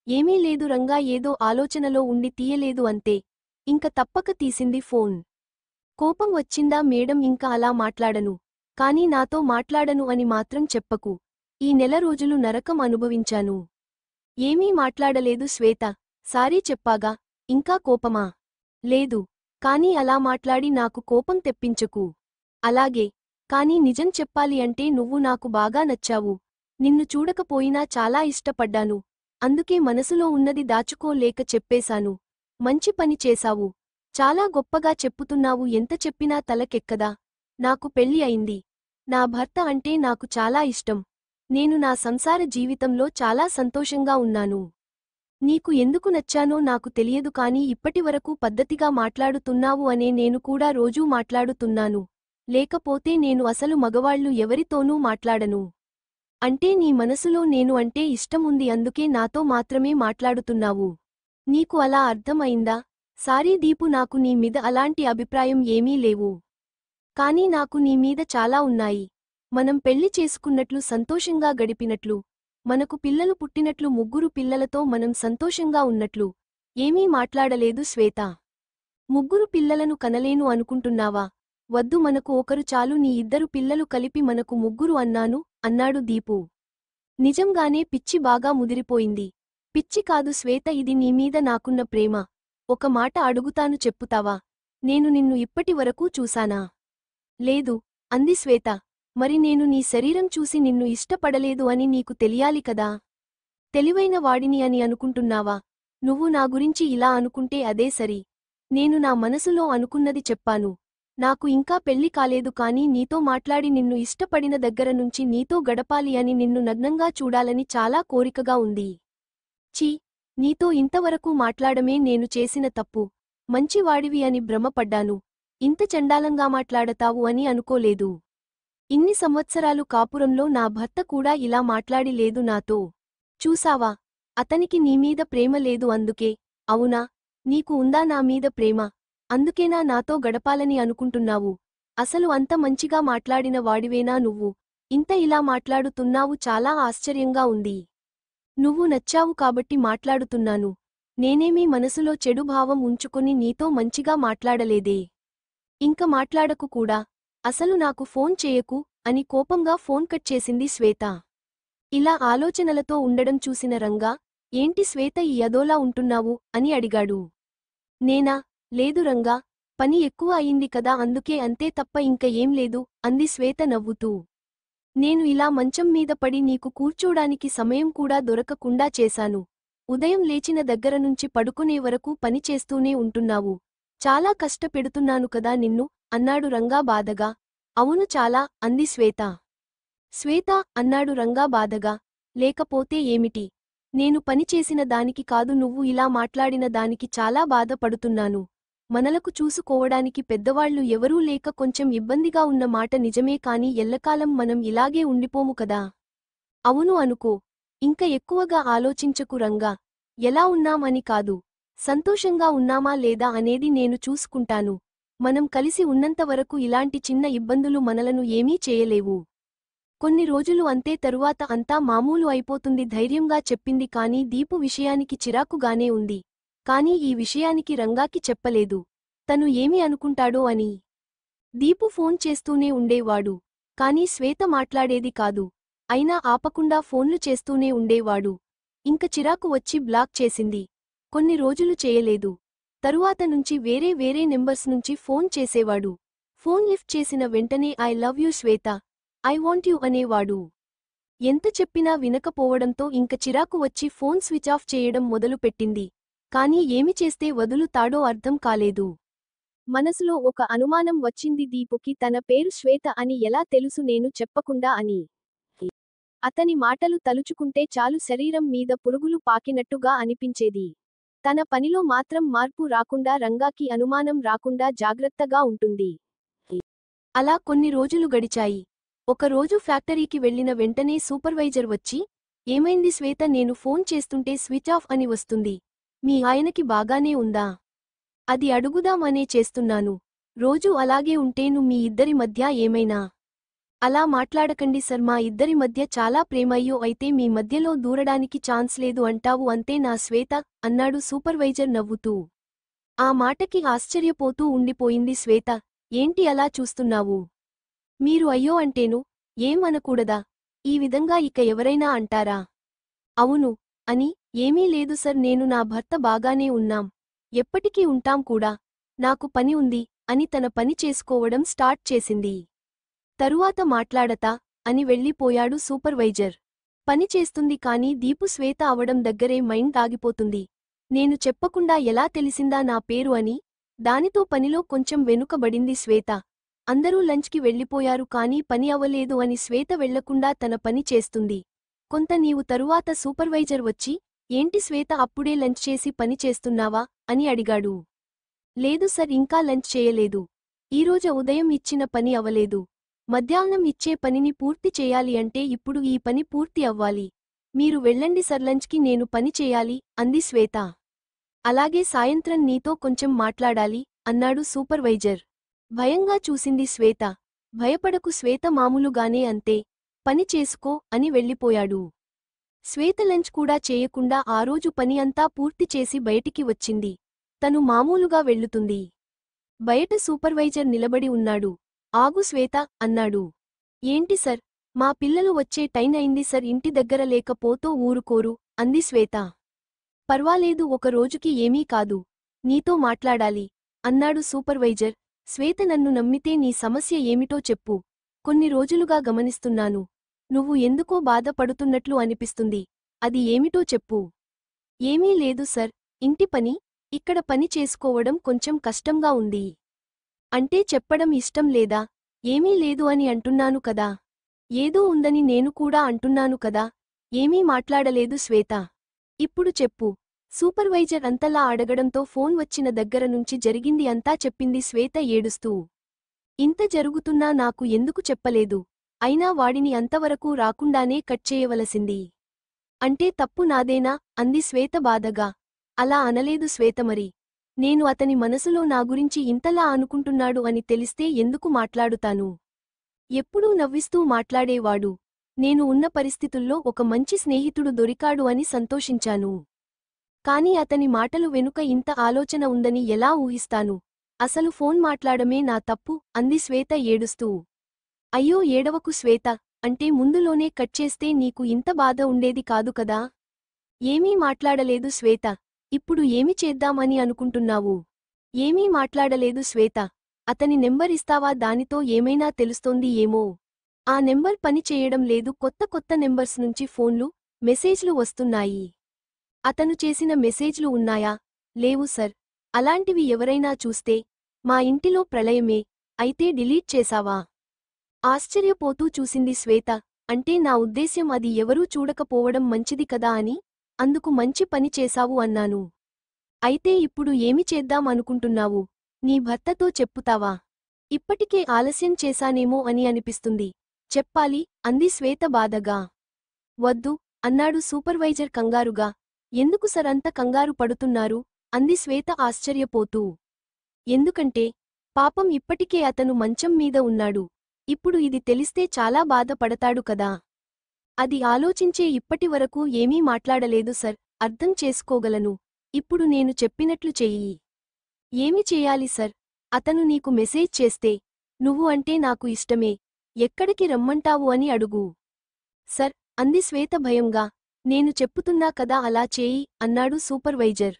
ఏమీ లేదు రంగా, ఏదో ఆలోచనలో ఉండి తీయలేదు అంతే. ఇంక తప్పక తీసింది ఫోన్. కోపం వచ్చిందా మేడం? ఇంక అలా మాట్లాడను. కానీ నాతో మాట్లాడను అని మాత్రం చెప్పకు. ఈ నెల రోజులు నరకం అనుభవించాను. ఏమీ మాట్లాడలేదు శ్వేత. సారీ చెప్పాగా. ఇంకా కోపమా? లేదు. కానీ అలా మాట్లాడి నాకు కోపం తెప్పించకు. అలాగే. కానీ నిజం చెప్పాలి అంటే నువ్వు నాకు బాగా నచ్చావు. నిన్ను చూడకపోయినా చాలా ఇష్టపడ్డాను. అందుకే మనసులో ఉన్నది దాచుకోలేక చెప్పేశాను. మంచి పని చేశావు. చాలా గొప్పగా చెప్పుతున్నావు. ఎంత చెప్పినా తలకెక్కదా? నాకు పెళ్లి అయింది. నా భర్త అంటే నాకు చాలా ఇష్టం. నేను నా సంసార జీవితంలో చాలా సంతోషంగా ఉన్నాను. నీకు ఎందుకు నచ్చానో నాకు తెలియదు కానీ ఇప్పటివరకు పద్ధతిగా మాట్లాడుతున్నావు అనే నేను కూడా రోజూ మాట్లాడుతున్నాను. లేకపోతే నేను అసలు మగవాళ్లు ఎవరితోనూ మాట్లాడను. అంటే నీ మనసులో నేను అంటే ఇష్టముంది, అందుకే నాతో మాత్రమే మాట్లాడుతున్నావు. నీకు అలా అర్థం అయిందా? సారీ దీపు, నాకు నీ మీద అలాంటి అభిప్రాయం ఏమీ లేవు. కానీ నాకు నీ మీద చాలా ఉన్నాయి. మనం పెళ్లి చేసుకున్నట్లు, సంతోషంగా గడిపినట్లు, మనకు పిల్లలు పుట్టినట్లు, 3 పిల్లలతో మనం సంతోషంగా ఉన్నట్లు. ఏమీ మాట్లాడలేదు శ్వేత. 3 పిల్లలను కనలేను అనుకుంటున్నావా? వద్దు, మనకు ఒకరు చాలు. నీ 2 పిల్లలు కలిపి మనకు 3 అన్నాను అన్నాడు దీపు. నిజంగానే పిచ్చి బాగా ముదిరిపోయింది. పిచ్చి కాదు శ్వేత, ఇది నీమీద నాకున్న ప్రేమ. ఒక మాట అడుగుతాను, చెప్పుతావా? నేను నిన్ను ఇప్పటి వరకూ చూశానా? లేదు అంది శ్వేత. మరి నేను నీ శరీరం చూసి నిన్ను ఇష్టపడలేదు అని నీకు తెలియాలి కదా. తెలివైన వాడిని అని అనుకుంటున్నావా? నువ్వు నా గురించి ఇలా అనుకుంటే అదే సరి. నేను నా మనసులో అనుకున్నది చెప్పాను. నాకు ఇంకా పెళ్లి కాలేదు కానీ నీతో మాట్లాడి నిన్ను ఇష్టపడిన దగ్గర నుంచి నీతో గడపాలి అని, నిన్ను నగ్నంగా చూడాలని చాలా కోరికగా ఉంది. ఛీ, నీతో ఇంతవరకు మాట్లాడమే నేను చేసిన తప్పు. మంచివాడివి అని భ్రమపడ్డాను. ఇంత చండాలంగా మాట్లాడతావు అని అనుకోలేదు. ఇన్ని సంవత్సరాలు కాపురంలో నా భర్త కూడా ఇలా మాట్లాడి లేదు నాతో. చూసావా, అతనికి నీమీద ప్రేమ లేదు అందుకే. అవునా? నీకు ఉందా నా మీద ప్రేమ? అందుకేనా నాతో గడపాలని అనుకుంటున్నావు? అసలు అంత మంచిగా మాట్లాడిన వాడివేనా నువ్వు? ఇంత ఇలా మాట్లాడుతున్నావు, చాలా ఆశ్చర్యంగా ఉంది. నువ్వు నచ్చావు కాబట్టి మాట్లాడుతున్నాను. నేనేమీ మనసులో చెడు భావం ఉంచుకొని నీతో మంచిగా మాట్లాడలేదే. ఇంక మాట్లాడకు కూడా. అసలు నాకు ఫోన్ చేయకు అని కోపంగా ఫోన్ కట్ చేసింది శ్వేత. ఇలా ఆలోచనలతో ఉండడం చూసిన రంగా, ఏంటి శ్వేత ఈ అదోలా ఉంటున్నావు అని అడిగాడు. నేనా? లేదు రంగా, పని ఎక్కువ అయింది కదా అందుకే, అంతే తప్ప ఇంక ఏం లేదు అంది శ్వేత నవ్వుతూ. నేను ఇలా మంచం మీద పడి నీకు కూర్చోడానికి సమయం కూడా దొరకకుండా చేశాను. ఉదయం లేచిన దగ్గర నుంచి పడుకునే వరకు పని చేస్తూనే ఉంటున్నావు. చాలా కష్టపెడుతున్నాను కదా నిన్ను అన్నాడు రంగా బాధగా. అవును చాలా అంది శ్వేత. శ్వేత అన్నాడు రంగా బాధగా. లేకపోతే ఏమిటి? నేను పని చేసిన దానికి కాదు, నువ్వు ఇలా మాట్లాడిన దానికి చాలా బాధపడుతున్నాను. మనలకు చూసుకోవడానికి పెద్దవాళ్లు ఎవరూ లేక కొంచెం ఇబ్బందిగా ఉన్న మాట నిజమే, కాని ఎల్లకాలం మనం ఇలాగే ఉండిపోము కదా. అవును అనుకో. ఇంక ఎక్కువగా ఆలోచించకు రంగా. ఎలా ఉన్నాం అని కాదు, సంతోషంగా ఉన్నామా లేదా అనేది నేను చూసుకుంటాను. మనం కలిసి ఉన్నంతవరకు ఇలాంటి చిన్న ఇబ్బందులు మనలను ఏమీ చేయలేవు. కొన్ని రోజులు అంతే, తరువాత అంతా మామూలు అయిపోతుంది ధైర్యంగా చెప్పింది. కానీ దీపు విషయానికి చిరాకుగానే ఉంది. కానీ ఈ విషయానికి రంగాకి చెప్పలేదు. తను ఏమి అనుకుంటాడో అని. దీపు ఫోన్ చేస్తూనే ఉండేవాడు. కానీ శ్వేత మాట్లాడేది కాదు. అయినా ఆపకుండా ఫోన్లు చేస్తూనే ఉండేవాడు. ఇంక చిరాకు వచ్చి బ్లాక్ చేసింది. కొన్ని రోజులు చేయలేదు. తరువాత నుంచి వేరే వేరే నెంబర్స్ నుంచి ఫోన్ చేసేవాడు. ఫోన్ లిఫ్ట్ చేసిన వెంటనే I love you Shweta, I want you అనేవాడు. ఎంత చెప్పినా వినకపోవడంతో ఇంక చిరాకు వచ్చి ఫోన్ స్విచ్ ఆఫ్ చేయడం మొదలుపెట్టింది. కానీ ఏమి చేస్తే వదులుతాడో అర్థం కాలేదు. మనసులో ఒక అనుమానం వచ్చింది దీపుకి, తన పేరు శ్వేత అని ఎలా తెలుసు నేను చెప్పకుండా అని. అతని మాటలు తలుచుకుంటే చాలు శరీరం మీద పురుగులు పాకినట్టుగా అనిపించేది. తన పనిలో మాత్రం మార్పు రాకుండా, రంగాకి అనుమానం రాకుండా జాగ్రత్తగా ఉంటుంది. అలా కొన్ని రోజులు గడిచాయి. ఒకరోజు ఫ్యాక్టరీకి వెళ్లిన వెంటనే సూపర్వైజర్ వచ్చి, ఏమైంది శ్వేత, నేను ఫోన్ చేస్తుంటే స్విచ్ ఆఫ్ అని వస్తుంది. మీ ఆయనకి బాగానే ఉందా? అది అడుగుదామనే చేస్తున్నాను. రోజూ అలాగే ఉంటేను మీ ఇద్దరి మధ్య ఏమైనా? అలా మాట్లాడకండి సర్, మా ఇద్దరి మధ్య చాలా ప్రేమయ్యో, అయితే మీ మధ్యలో దూరడానికి ఛాన్స్ లేదు అంటావు అంతే నా శ్వేత అన్నాడు సూపర్వైజర్ నవ్వుతూ. ఆ మాటకి ఆశ్చర్యపోతూ ఉండిపోయింది శ్వేత. ఏంటి అలా చూస్తున్నావు? మీరు అయ్యో అంటేను ఏం అనకూడదా? ఈ విధంగా ఇక ఎవరైనా అంటారా? అవును అని. ఏమీ లేదు సర్, నేను నా భర్త బాగానే ఉన్నాం. ఎప్పటికీ ఉంటాం కూడా. నాకు పని ఉంది అని తన పని చేసుకోవడం స్టార్ట్ చేసింది. తరువాత మాట్లాడతా అని వెళ్ళిపోయాడు సూపర్వైజర్. పని చేస్తుంది కానీ దీపు శ్వేత అవడం దగ్గరే మైండ్ ఆగిపోతుంది. నేను చెప్పకుండా ఎలా తెలిసిందా నా పేరు అని? దానితో పనిలో కొంచెం వెనుకబడింది శ్వేత. అందరూ లంచ్కి వెళ్ళిపోయారు కానీ పని అవ్వలేదు అని శ్వేత వెళ్లకుండా తన పని చేస్తుంది. కొంత నీవు తరువాత సూపర్వైజర్ వచ్చి, ఏంటి శ్వేత అప్పుడే లంచ్ చేసి పని చేస్తున్నావా అని అడిగాడు. లేదు సర్, ఇంకా లంచ్ చేయలేదు. ఈరోజు ఉదయం ఇచ్చిన పని అవలేదు. మధ్యాహ్నం ఇచ్చే పనిని పూర్తి చేయాలి అంటే ఇప్పుడు ఈ పని పూర్తి అవ్వాలి. మీరు వెళ్ళండి సర్, లంచ్కి నేను పని చేయాలి అంది శ్వేత. అలాగే సాయంత్రం నీతో కొంచెం మాట్లాడాలి అన్నాడు సూపర్వైజర్. భయంగా చూసింది శ్వేత. భయపడకు శ్వేత, మామూలుగానే అంతే. పని చేసుకో అని వెళ్ళిపోయాడు. శ్వేత లంచ్ కూడా చేయకుండా ఆ రోజు పని అంతా పూర్తి చేసి బయటికి వచ్చింది. తను మామూలుగా వెళ్ళుతుంది. బయట సూపర్వైజర్ నిలబడి ఉన్నాడు. ఆగు శ్వేత అన్నాడు. ఏంటి సర్, మా పిల్లలు వచ్చే టైం అయింది సర్, ఇంటి దగ్గర లేకపోతో ఊరుకోరు అంది శ్వేత. పర్వాలేదు, ఒక రోజుకి ఏమీ కాదు. నీతో మాట్లాడాలి అన్నాడు సూపర్వైజర్. శ్వేత, నన్ను నమ్మితే నీ సమస్య ఏమిటో చెప్పు. కొన్ని రోజులుగా గమనిస్తున్నాను. నువ్వు ఎందుకో బాధపడుతున్నట్లు అనిపిస్తుంది. అది ఏమిటో చెప్పు. ఏమీ లేదు సర్, ఇంటి పని, ఇక్కడ పని చేసుకోవడం కొంచెం కష్టంగా ఉంది. అంటే చెప్పడం ఇష్టం లేదా? ఏమీ లేదు అని అంటున్నాను కదా. ఏదో ఉందని నేను కూడా అంటున్నాను కదా. ఏమీ మాట్లాడలేదు శ్వేత. ఇప్పుడు చెప్పు. సూపర్వైజర్ అంతలా అడగడంతో ఫోన్ వచ్చిన దగ్గర నుంచి జరిగింది అంతా చెప్పింది శ్వేత ఏడుస్తూ. ఇంత జరుగుతున్నా నాకు ఎందుకు చెప్పలేదు? అయినా వాడిని అంతవరకు రాకుండానే కట్ చేయవలసింది. అంటే తప్పు నాదేనా అంది శ్వేత బాధగా. అలా అనలేదు శ్వేత. మరి నేను అతని మనసులో నా గురించి ఇంతలా అనుకుంటున్నాడు అని తెలిస్తే ఎందుకు మాట్లాడుతాను? ఎప్పుడూ నవ్విస్తూ మాట్లాడేవాడు. నేను ఉన్న పరిస్థితుల్లో ఒక మంచి స్నేహితుడు దొరికాడు అని సంతోషించాను. కాని అతని మాటలు వెనుక ఇంత ఆలోచన ఉందని ఎలా ఊహిస్తాను? అసలు ఫోన్ మాట్లాడమే నా తప్పు అంది శ్వేత ఏడుస్తూ. అయ్యో ఏడవకు శ్వేత, అంటే ముందులోనే కట్ చేస్తే నీకు ఇంత బాధ ఉండేది కాదు కదా. ఏమీ మాట్లాడలేదు శ్వేత. ఇప్పుడు ఏమి చేద్దామని అనుకుంటున్నావు? ఏమీ మాట్లాడలేదు శ్వేత. అతని నెంబర్ ఇస్తావా? దానితో ఏమైనా తెలుస్తోంది ఏమో. ఆ నెంబర్ పని చేయడం లేదు. కొత్త కొత్త నెంబర్స్ నుంచి ఫోన్లు, మెసేజ్లు వస్తున్నాయి. అతను చేసిన మెసేజ్లు ఉన్నాయా? లేవు సర్. అలాంటివి ఎవరైనా చూస్తే మా ఇంటిలో ప్రళయమే. అయితే డిలీట్ చేశావా? ఆశ్చర్యపోతూ చూసింది శ్వేత. అంటే నా ఉద్దేశ్యం అది ఎవరూ చూడకపోవడం మంచిది కదా అని. అందుకు మంచి పని చేశావు అన్నాను. అయితే ఇప్పుడు ఏమి చేద్దాం అనుకుంటున్నావు? నీ భర్తతో చెప్పుతావా? ఇప్పటికే ఆలస్యం చేశానేమో అని అనిపిస్తుంది. చెప్పాలి అంది శ్వేత బాధగా. వద్దు అన్నాడు సూపర్వైజర్ కంగారుగా. ఎందుకు సర్ అంత కంగారు పడుతున్నారు? అంది శ్వేత ఆశ్చర్యపోతూ. ఎందుకంటే పాపం ఇప్పటికే అతను మంచం మీద ఉన్నాడు. ఇప్పుడు ఇది తెలిస్తే చాలా బాధపడతాడు కదా. అది ఆలోచించే ఇప్పటివరకు ఏమీ మాట్లాడలేదు సర్. అర్థం చేసుకోగలను. ఇప్పుడు నేను చెప్పినట్లు చెయ్యి. ఏమి చేయాలి సర్? అతను నీకు మెసేజ్ చేస్తే నువ్వు అంటే నాకు ఇష్టమే, ఎక్కడికి రమ్మంటావు అని అడుగు. సర్ అంది శ్వేత భయంగా. నేను చెప్పుతున్నా కదా అలా చేయి అన్నాడు సూపర్వైజర్.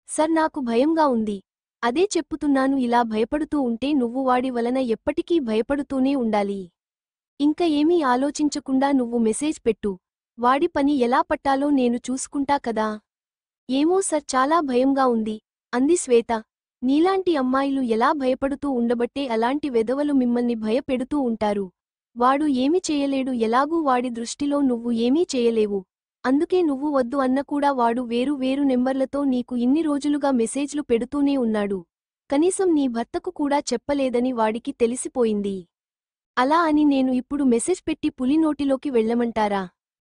సర్ నాకు భయంగా ఉంది. అదే చెప్పుతున్నాను, ఇలా భయపడుతూ ఉంటే నువ్వు వాడి వలన ఎప్పటికీ భయపడుతూనే ఉండాలి. ఇంక ఏమీ ఆలోచించకుండా నువ్వు మెసేజ్ పెట్టు. వాడి పని ఎలా పట్టాలో నేను చూసుకుంటా కదా. ఏమో సర్ చాలా భయంగా ఉంది అంది శ్వేత. నీలాంటి అమ్మాయిలు ఎలా భయపడుతూ ఉండబట్టే అలాంటి వెధవలు మిమ్మల్ని భయపెడుతూ ఉంటారు. వాడు ఏమి చేయలేడు, ఎలాగూ వాడి దృష్టిలో నువ్వు ఏమీ చేయలేవు. అందుకే నువ్వు వద్దు అన్న కూడా వాడు వేరు వేరు నెంబర్లతో నీకు ఇన్ని రోజులుగా మెసేజ్లు పెడుతూనే ఉన్నాడు. కనీసం నీ భర్తకు కూడా చెప్పలేదని వాడికి తెలిసిపోయింది. అలా అని నేను ఇప్పుడు మెసేజ్ పెట్టి పులి నోటిలోకి వెళ్ళమంటారా?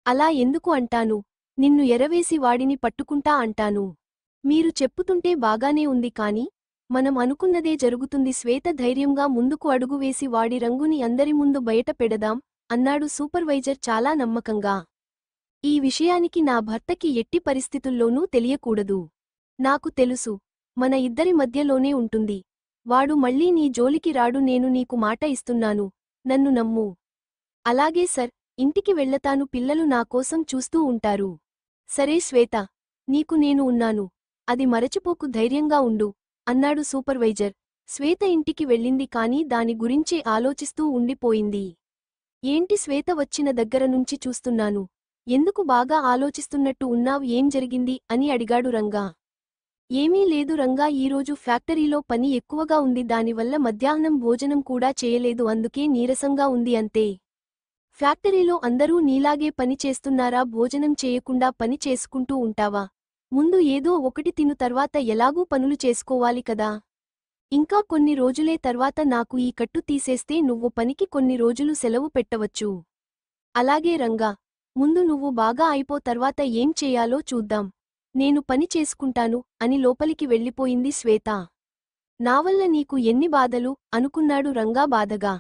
అలా ఎందుకు అంటాను? నిన్ను ఎరవేసి వాడిని పట్టుకుంటా అంటాను. మీరు చెప్పుతుంటే బాగానే ఉంది కాని మనం అనుకున్నదే జరుగుతుంది. శ్వేత ధైర్యంగా ముందుకు అడుగువేసి వాడి రంగుని అందరి ముందు బయట పెడదాం అన్నాడు సూపర్వైజర్ చాలా నమ్మకంగా. ఈ విషయానికి నా భర్తకి ఎట్టి పరిస్థితుల్లోనూ తెలియకూడదు. నాకు తెలుసు. మన ఇద్దరి మధ్యలోనే ఉంటుంది. వాడు మళ్ళీ నీ జోలికి రాడు. నేను నీకు మాట ఇస్తున్నాను. నన్ను నమ్ము. అలాగే సర్, ఇంటికి వెళ్ళతాను. పిల్లలు నా కోసం చూస్తూ ఉంటారు. సరే శ్వేత, నీకు నేను ఉన్నాను. అది మరచిపోకు, ధైర్యంగా ఉండు అన్నాడు సూపర్వైజర్. శ్వేత ఇంటికి వెళ్ళింది కానీ దాని గురించే ఆలోచిస్తూ ఉండిపోయింది. ఏంటి శ్వేత వచ్చిన దగ్గర నుంచి చూస్తున్నాను. ఎందుకు బాగా ఆలోచిస్తున్నట్టు ఉన్నావ్? ఏం జరిగింది అని అడిగాడు రంగా. ఏమీ లేదు రంగా, ఈరోజు ఫ్యాక్టరీలో పని ఎక్కువగా ఉంది. దానివల్ల మధ్యాహ్నం భోజనం కూడా చేయలేదు. అందుకే నీరసంగా ఉంది అంతే. ఫ్యాక్టరీలో అందరూ నీలాగే పని చేస్తున్నారా? భోజనం చేయకుండా పని చేసుకుంటూ ఉంటావా? ముందు ఏదో ఒకటి తిను, తర్వాత ఎలాగూ పనులు చేసుకోవాలి కదా. ఇంకా కొన్ని రోజులే తర్వాత నాకు ఈ కట్టు తీసేస్తే నువ్వు పనికి కొన్ని రోజులు సెలవు పెట్టవచ్చు. అలాగే రంగా, ముందు నువ్వు బాగా అయిపో, తర్వాత ఏం చేయాలో చూద్దాం. నేను పని చేసుకుంటాను అని లోపలికి వెళ్ళిపోయింది శ్వేత. నావల్ల నీకు ఎన్ని బాధలు అనుకున్నాడు రంగా బాధగా.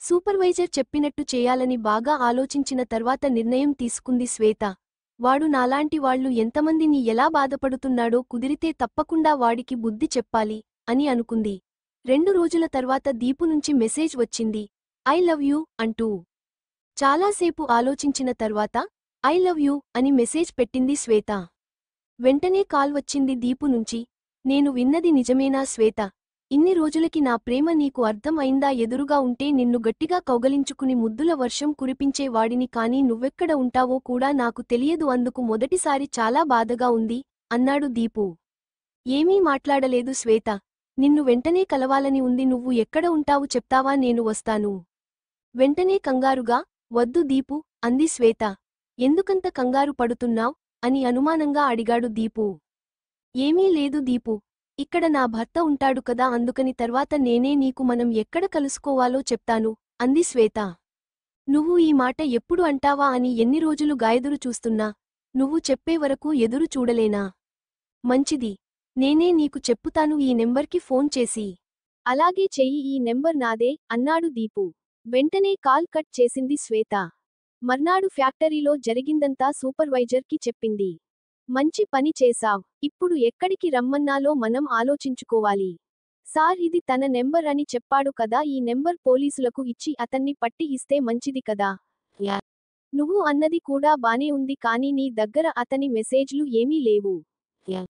సూపర్వైజర్ చెప్పినట్టు చేయాలని బాగా ఆలోచించిన తర్వాత నిర్ణయం తీసుకుంది శ్వేత. వాడు నాలాంటి వాళ్లు ఎంతమందిని ఎలా బాధపడుతున్నాడో కుదిరితే తప్పకుండా వాడికి బుద్ధి చెప్పాలి అని అనుకుంది. 2 రోజుల తర్వాత దీపు నుంచి మెసేజ్ వచ్చింది. ఐ లవ్ యూ అంటూ. చాలాసేపు ఆలోచించిన తర్వాత ఐ లవ్ యూ అని మెసేజ్ పెట్టింది శ్వేత. వెంటనే కాల్ వచ్చింది దీపు నుంచి. నేను విన్నది నిజమేనా శ్వేత? ఇన్ని రోజులకి నా ప్రేమ నీకు అర్థం అయిందా? ఎదురుగా ఉంటే నిన్ను గట్టిగా కౌగలించుకుని ముద్దుల వర్షం కురిపించే వాడిని, కానీ నువ్వెక్కడ ఉంటావో కూడా నాకు తెలియదు. అందుకు మొదటిసారి చాలా బాధగా ఉంది అన్నాడు దీపు. ఏమీ మాట్లాడలేదు శ్వేత. నిన్ను వెంటనే కలవాలని ఉంది. నువ్వు ఎక్కడ ఉంటావు చెప్తావా? నేను వస్తాను. వెంటనే కంగారుగా వద్దు దీపు అంది శ్వేత. ఎందుకంత కంగారు పడుతున్నావ్ అని అనుమానంగా అడిగాడు దీపు. ఏమీ లేదు దీపు, ఇక్కడ నా భర్త ఉంటాడు కదా, అందుకని తర్వాత నేనే నీకు మనం ఎక్కడ కలుసుకోవాలో చెప్తాను అంది శ్వేత. నువ్వు ఈ మాట ఎప్పుడు అంటావా అని ఎన్ని రోజులు గాయదురు చూస్తున్నా. నువ్వు చెప్పే వరకు ఎదురు చూడలేనా? మంచిది, నేనే నీకు చెప్పుతాను. ఈ నెంబర్కి ఫోన్ చేసి. అలాగే చెయ్యి, ఈ నెంబర్ నాదే అన్నాడు దీపు. వెంటనే కాల్ కట్ చేసింది శ్వేత. మర్నాడు ఫ్యాక్టరీలో జరిగిందంతా సూపర్వైజర్కి చెప్పింది. మంచి పని చేశావ్. ఇప్పుడు ఎక్కడికి రమ్మన్నాలో మనం ఆలోచించుకోవాలి. సార్ ఇది తన నెంబర్ అని చెప్పాడు కదా, ఈ నెంబర్ పోలీసులకు ఇచ్చి అతన్ని పట్టి ఇస్తే మంచిది కదా. నువ్వు అన్నది కూడా బానే ఉంది, కానీ నీ దగ్గర అతని మెసేజ్లు ఏమీ లేవు.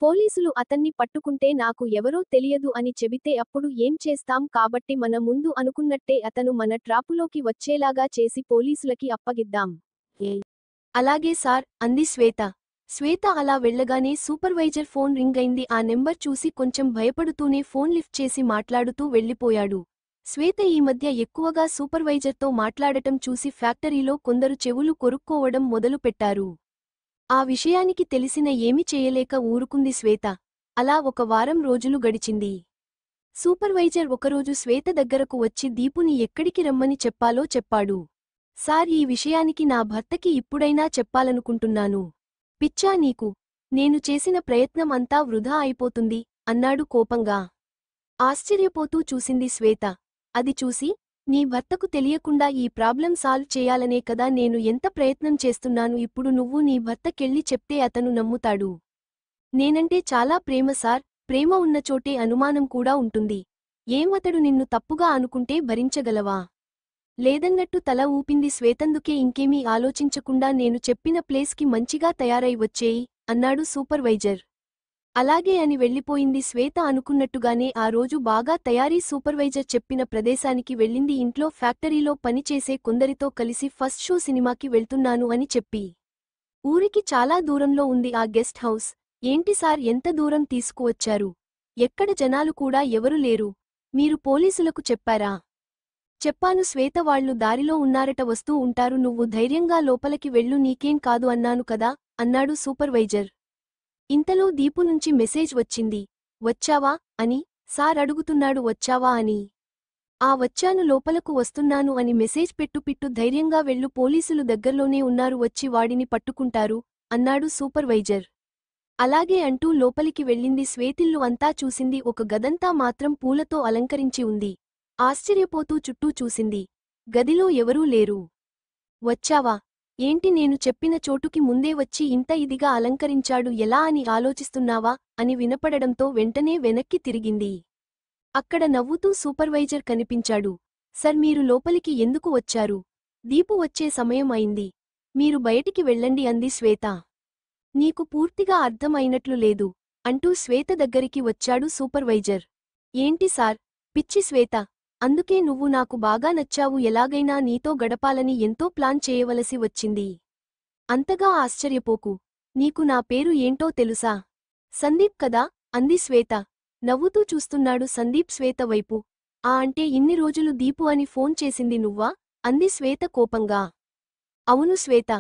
పోలీసులు అతన్ని పట్టుకుంటే నాకు ఎవరో తెలియదు అని చెబితే అప్పుడు ఏం చేస్తాం? కాబట్టి మన ముందు అనుకున్నట్టే అతను మన ట్రాపులోకి వచ్చేలాగా చేసి పోలీసులకి అప్పగిద్దాం. అలాగే సార్ అంది శ్వేత. శ్వేత అలా వెళ్ళగానే సూపర్వైజర్ ఫోన్ రింగ్ అయింది. ఆ నెంబర్ చూసి కొంచెం భయపడుతూనే ఫోన్ లిఫ్ట్ చేసి మాట్లాడుతూ వెళ్ళిపోయాడు. శ్వేత ఈ మధ్య ఎక్కువగా సూపర్వైజర్తో మాట్లాడటం చూసి ఫ్యాక్టరీలో కొందరు చెవులు కొరుక్కోవడం మొదలుపెట్టారు. ఆ విషయానికి తెలిసిన ఏమి చేయలేక ఊరుకుంది శ్వేత. అలా ఒక వారం రోజులు గడిచింది. సూపర్వైజర్ ఒకరోజు శ్వేత దగ్గరకు వచ్చి దీపుని ఎక్కడికి రమ్మని చెప్పాలో చెప్పాడు. సార్, ఈ విషయానికి నా భర్తకి ఇప్పుడైనా చెప్పాలనుకుంటున్నాను. పిచ్చా నీకు? నేను చేసిన ప్రయత్నం అంతా వృధా అయిపోతుంది అన్నాడు కోపంగా. ఆశ్చర్యపోతూ చూసింది శ్వేత. అది చూసి, నీ భర్తకు తెలియకుండా ఈ ప్రాబ్లం సాల్వ్ చేయాలనే కదా నేను ఎంత ప్రయత్నం చేస్తున్నాను. ఇప్పుడు నువ్వు నీ భర్తకెళ్ళి చెప్తే అతను నమ్ముతాడు. నేనంటే చాలా ప్రేమ సార్, ప్రేమ ఉన్న చోటే అనుమానం కూడా ఉంటుంది. ఏమతడు నిన్ను తప్పుగా అనుకుంటే భరించగలవా? లేదన్నట్టు తల ఊపింది శ్వేతందుకే ఇంకేమీ ఆలోచించకుండా నేను చెప్పిన ప్లేస్కి మంచిగా తయారై వచ్చేయి అన్నాడు సూపర్వైజర్. అలాగే అని వెళ్ళిపోయింది శ్వేత. అనుకున్నట్టుగానే ఆ రోజు బాగా తయారీ సూపర్వైజర్ చెప్పిన ప్రదేశానికి వెళ్ళింది. ఇంట్లో ఫ్యాక్టరీలో పనిచేసే కొందరితో కలిసి ఫస్ట్ షో సినిమాకి వెళ్తున్నాను అని చెప్పి. ఊరికి చాలా దూరంలో ఉంది ఆ గెస్ట్ హౌస్. ఏంటి సార్, ఎంత దూరం తీసుకువచ్చారు? ఎక్కడ జనాలు కూడా ఎవరు లేరు. మీరు పోలీసులకు చెప్పారా? చెప్పాను శ్వేత, వాళ్ళు దారిలో ఉన్నారట, వస్తూ ఉంటారు. నువ్వు ధైర్యంగా లోపలికి వెళ్ళు, నీకేం కాదు అన్నాను కదా అన్నాడు సూపర్వైజర్. ఇంతలో దీపు నుంచి మెసేజ్ వచ్చింది. వచ్చావా అని సార్ అడుగుతున్నాడు. వచ్చావా అని. వచ్చాను, లోపలకు వస్తున్నాను అని మెసేజ్ పెట్టు. ధైర్యంగా వెళ్ళు, పోలీసులు దగ్గర్లోనే ఉన్నారు, వచ్చి వాడిని పట్టుకుంటారు అన్నాడు సూపర్వైజర్. అలాగే అంటూ లోపలికి వెళ్ళింది. శ్వేతిల్లు అంతా చూసింది. ఒక గదంతా మాత్రం పూలతో అలంకరించి ఉంది. ఆశ్చర్యపోతూ చుట్టూ చూసింది. గదిలో ఎవరూ లేరు. వచ్చావా? ఏంటి, నేను చెప్పిన చోటుకి ముందే వచ్చి ఇంత ఇదిగా అలంకరించాడు ఎలా అని ఆలోచిస్తున్నావా అని వినపడడంతో వెంటనే వెనక్కి తిరిగింది. అక్కడ నవ్వుతూ సూపర్వైజర్ కనిపించాడు. సర్, మీరు లోపలికి ఎందుకు వచ్చారు? దీపు వచ్చే సమయం అయింది. మీరు బయటికి వెళ్ళండి అంది శ్వేత. నీకు పూర్తిగా అర్థం అయినట్లు లేదు అంటూ శ్వేత దగ్గరికి వచ్చాడు సూపర్వైజర్. ఏంటి సార్, పిచ్చి శ్వేత, అందుకే నువ్వు నాకు బాగా నచ్చావు, ఎలాగైనా నీతో గడపాలని ఎంతో ప్లాన్ చేయవలసి వచ్చింది. అంతగా ఆశ్చర్యపోకు. నీకు నా పేరు ఏంటో తెలుసా? సందీప్ కదా అంది శ్వేత. నవ్వుతూ చూస్తున్నాడు సందీప్ శ్వేత వైపు. అంటే ఇన్ని రోజులు దీపు అని ఫోన్ చేసింది నువ్వా అంది శ్వేత కోపంగా. అవును శ్వేత,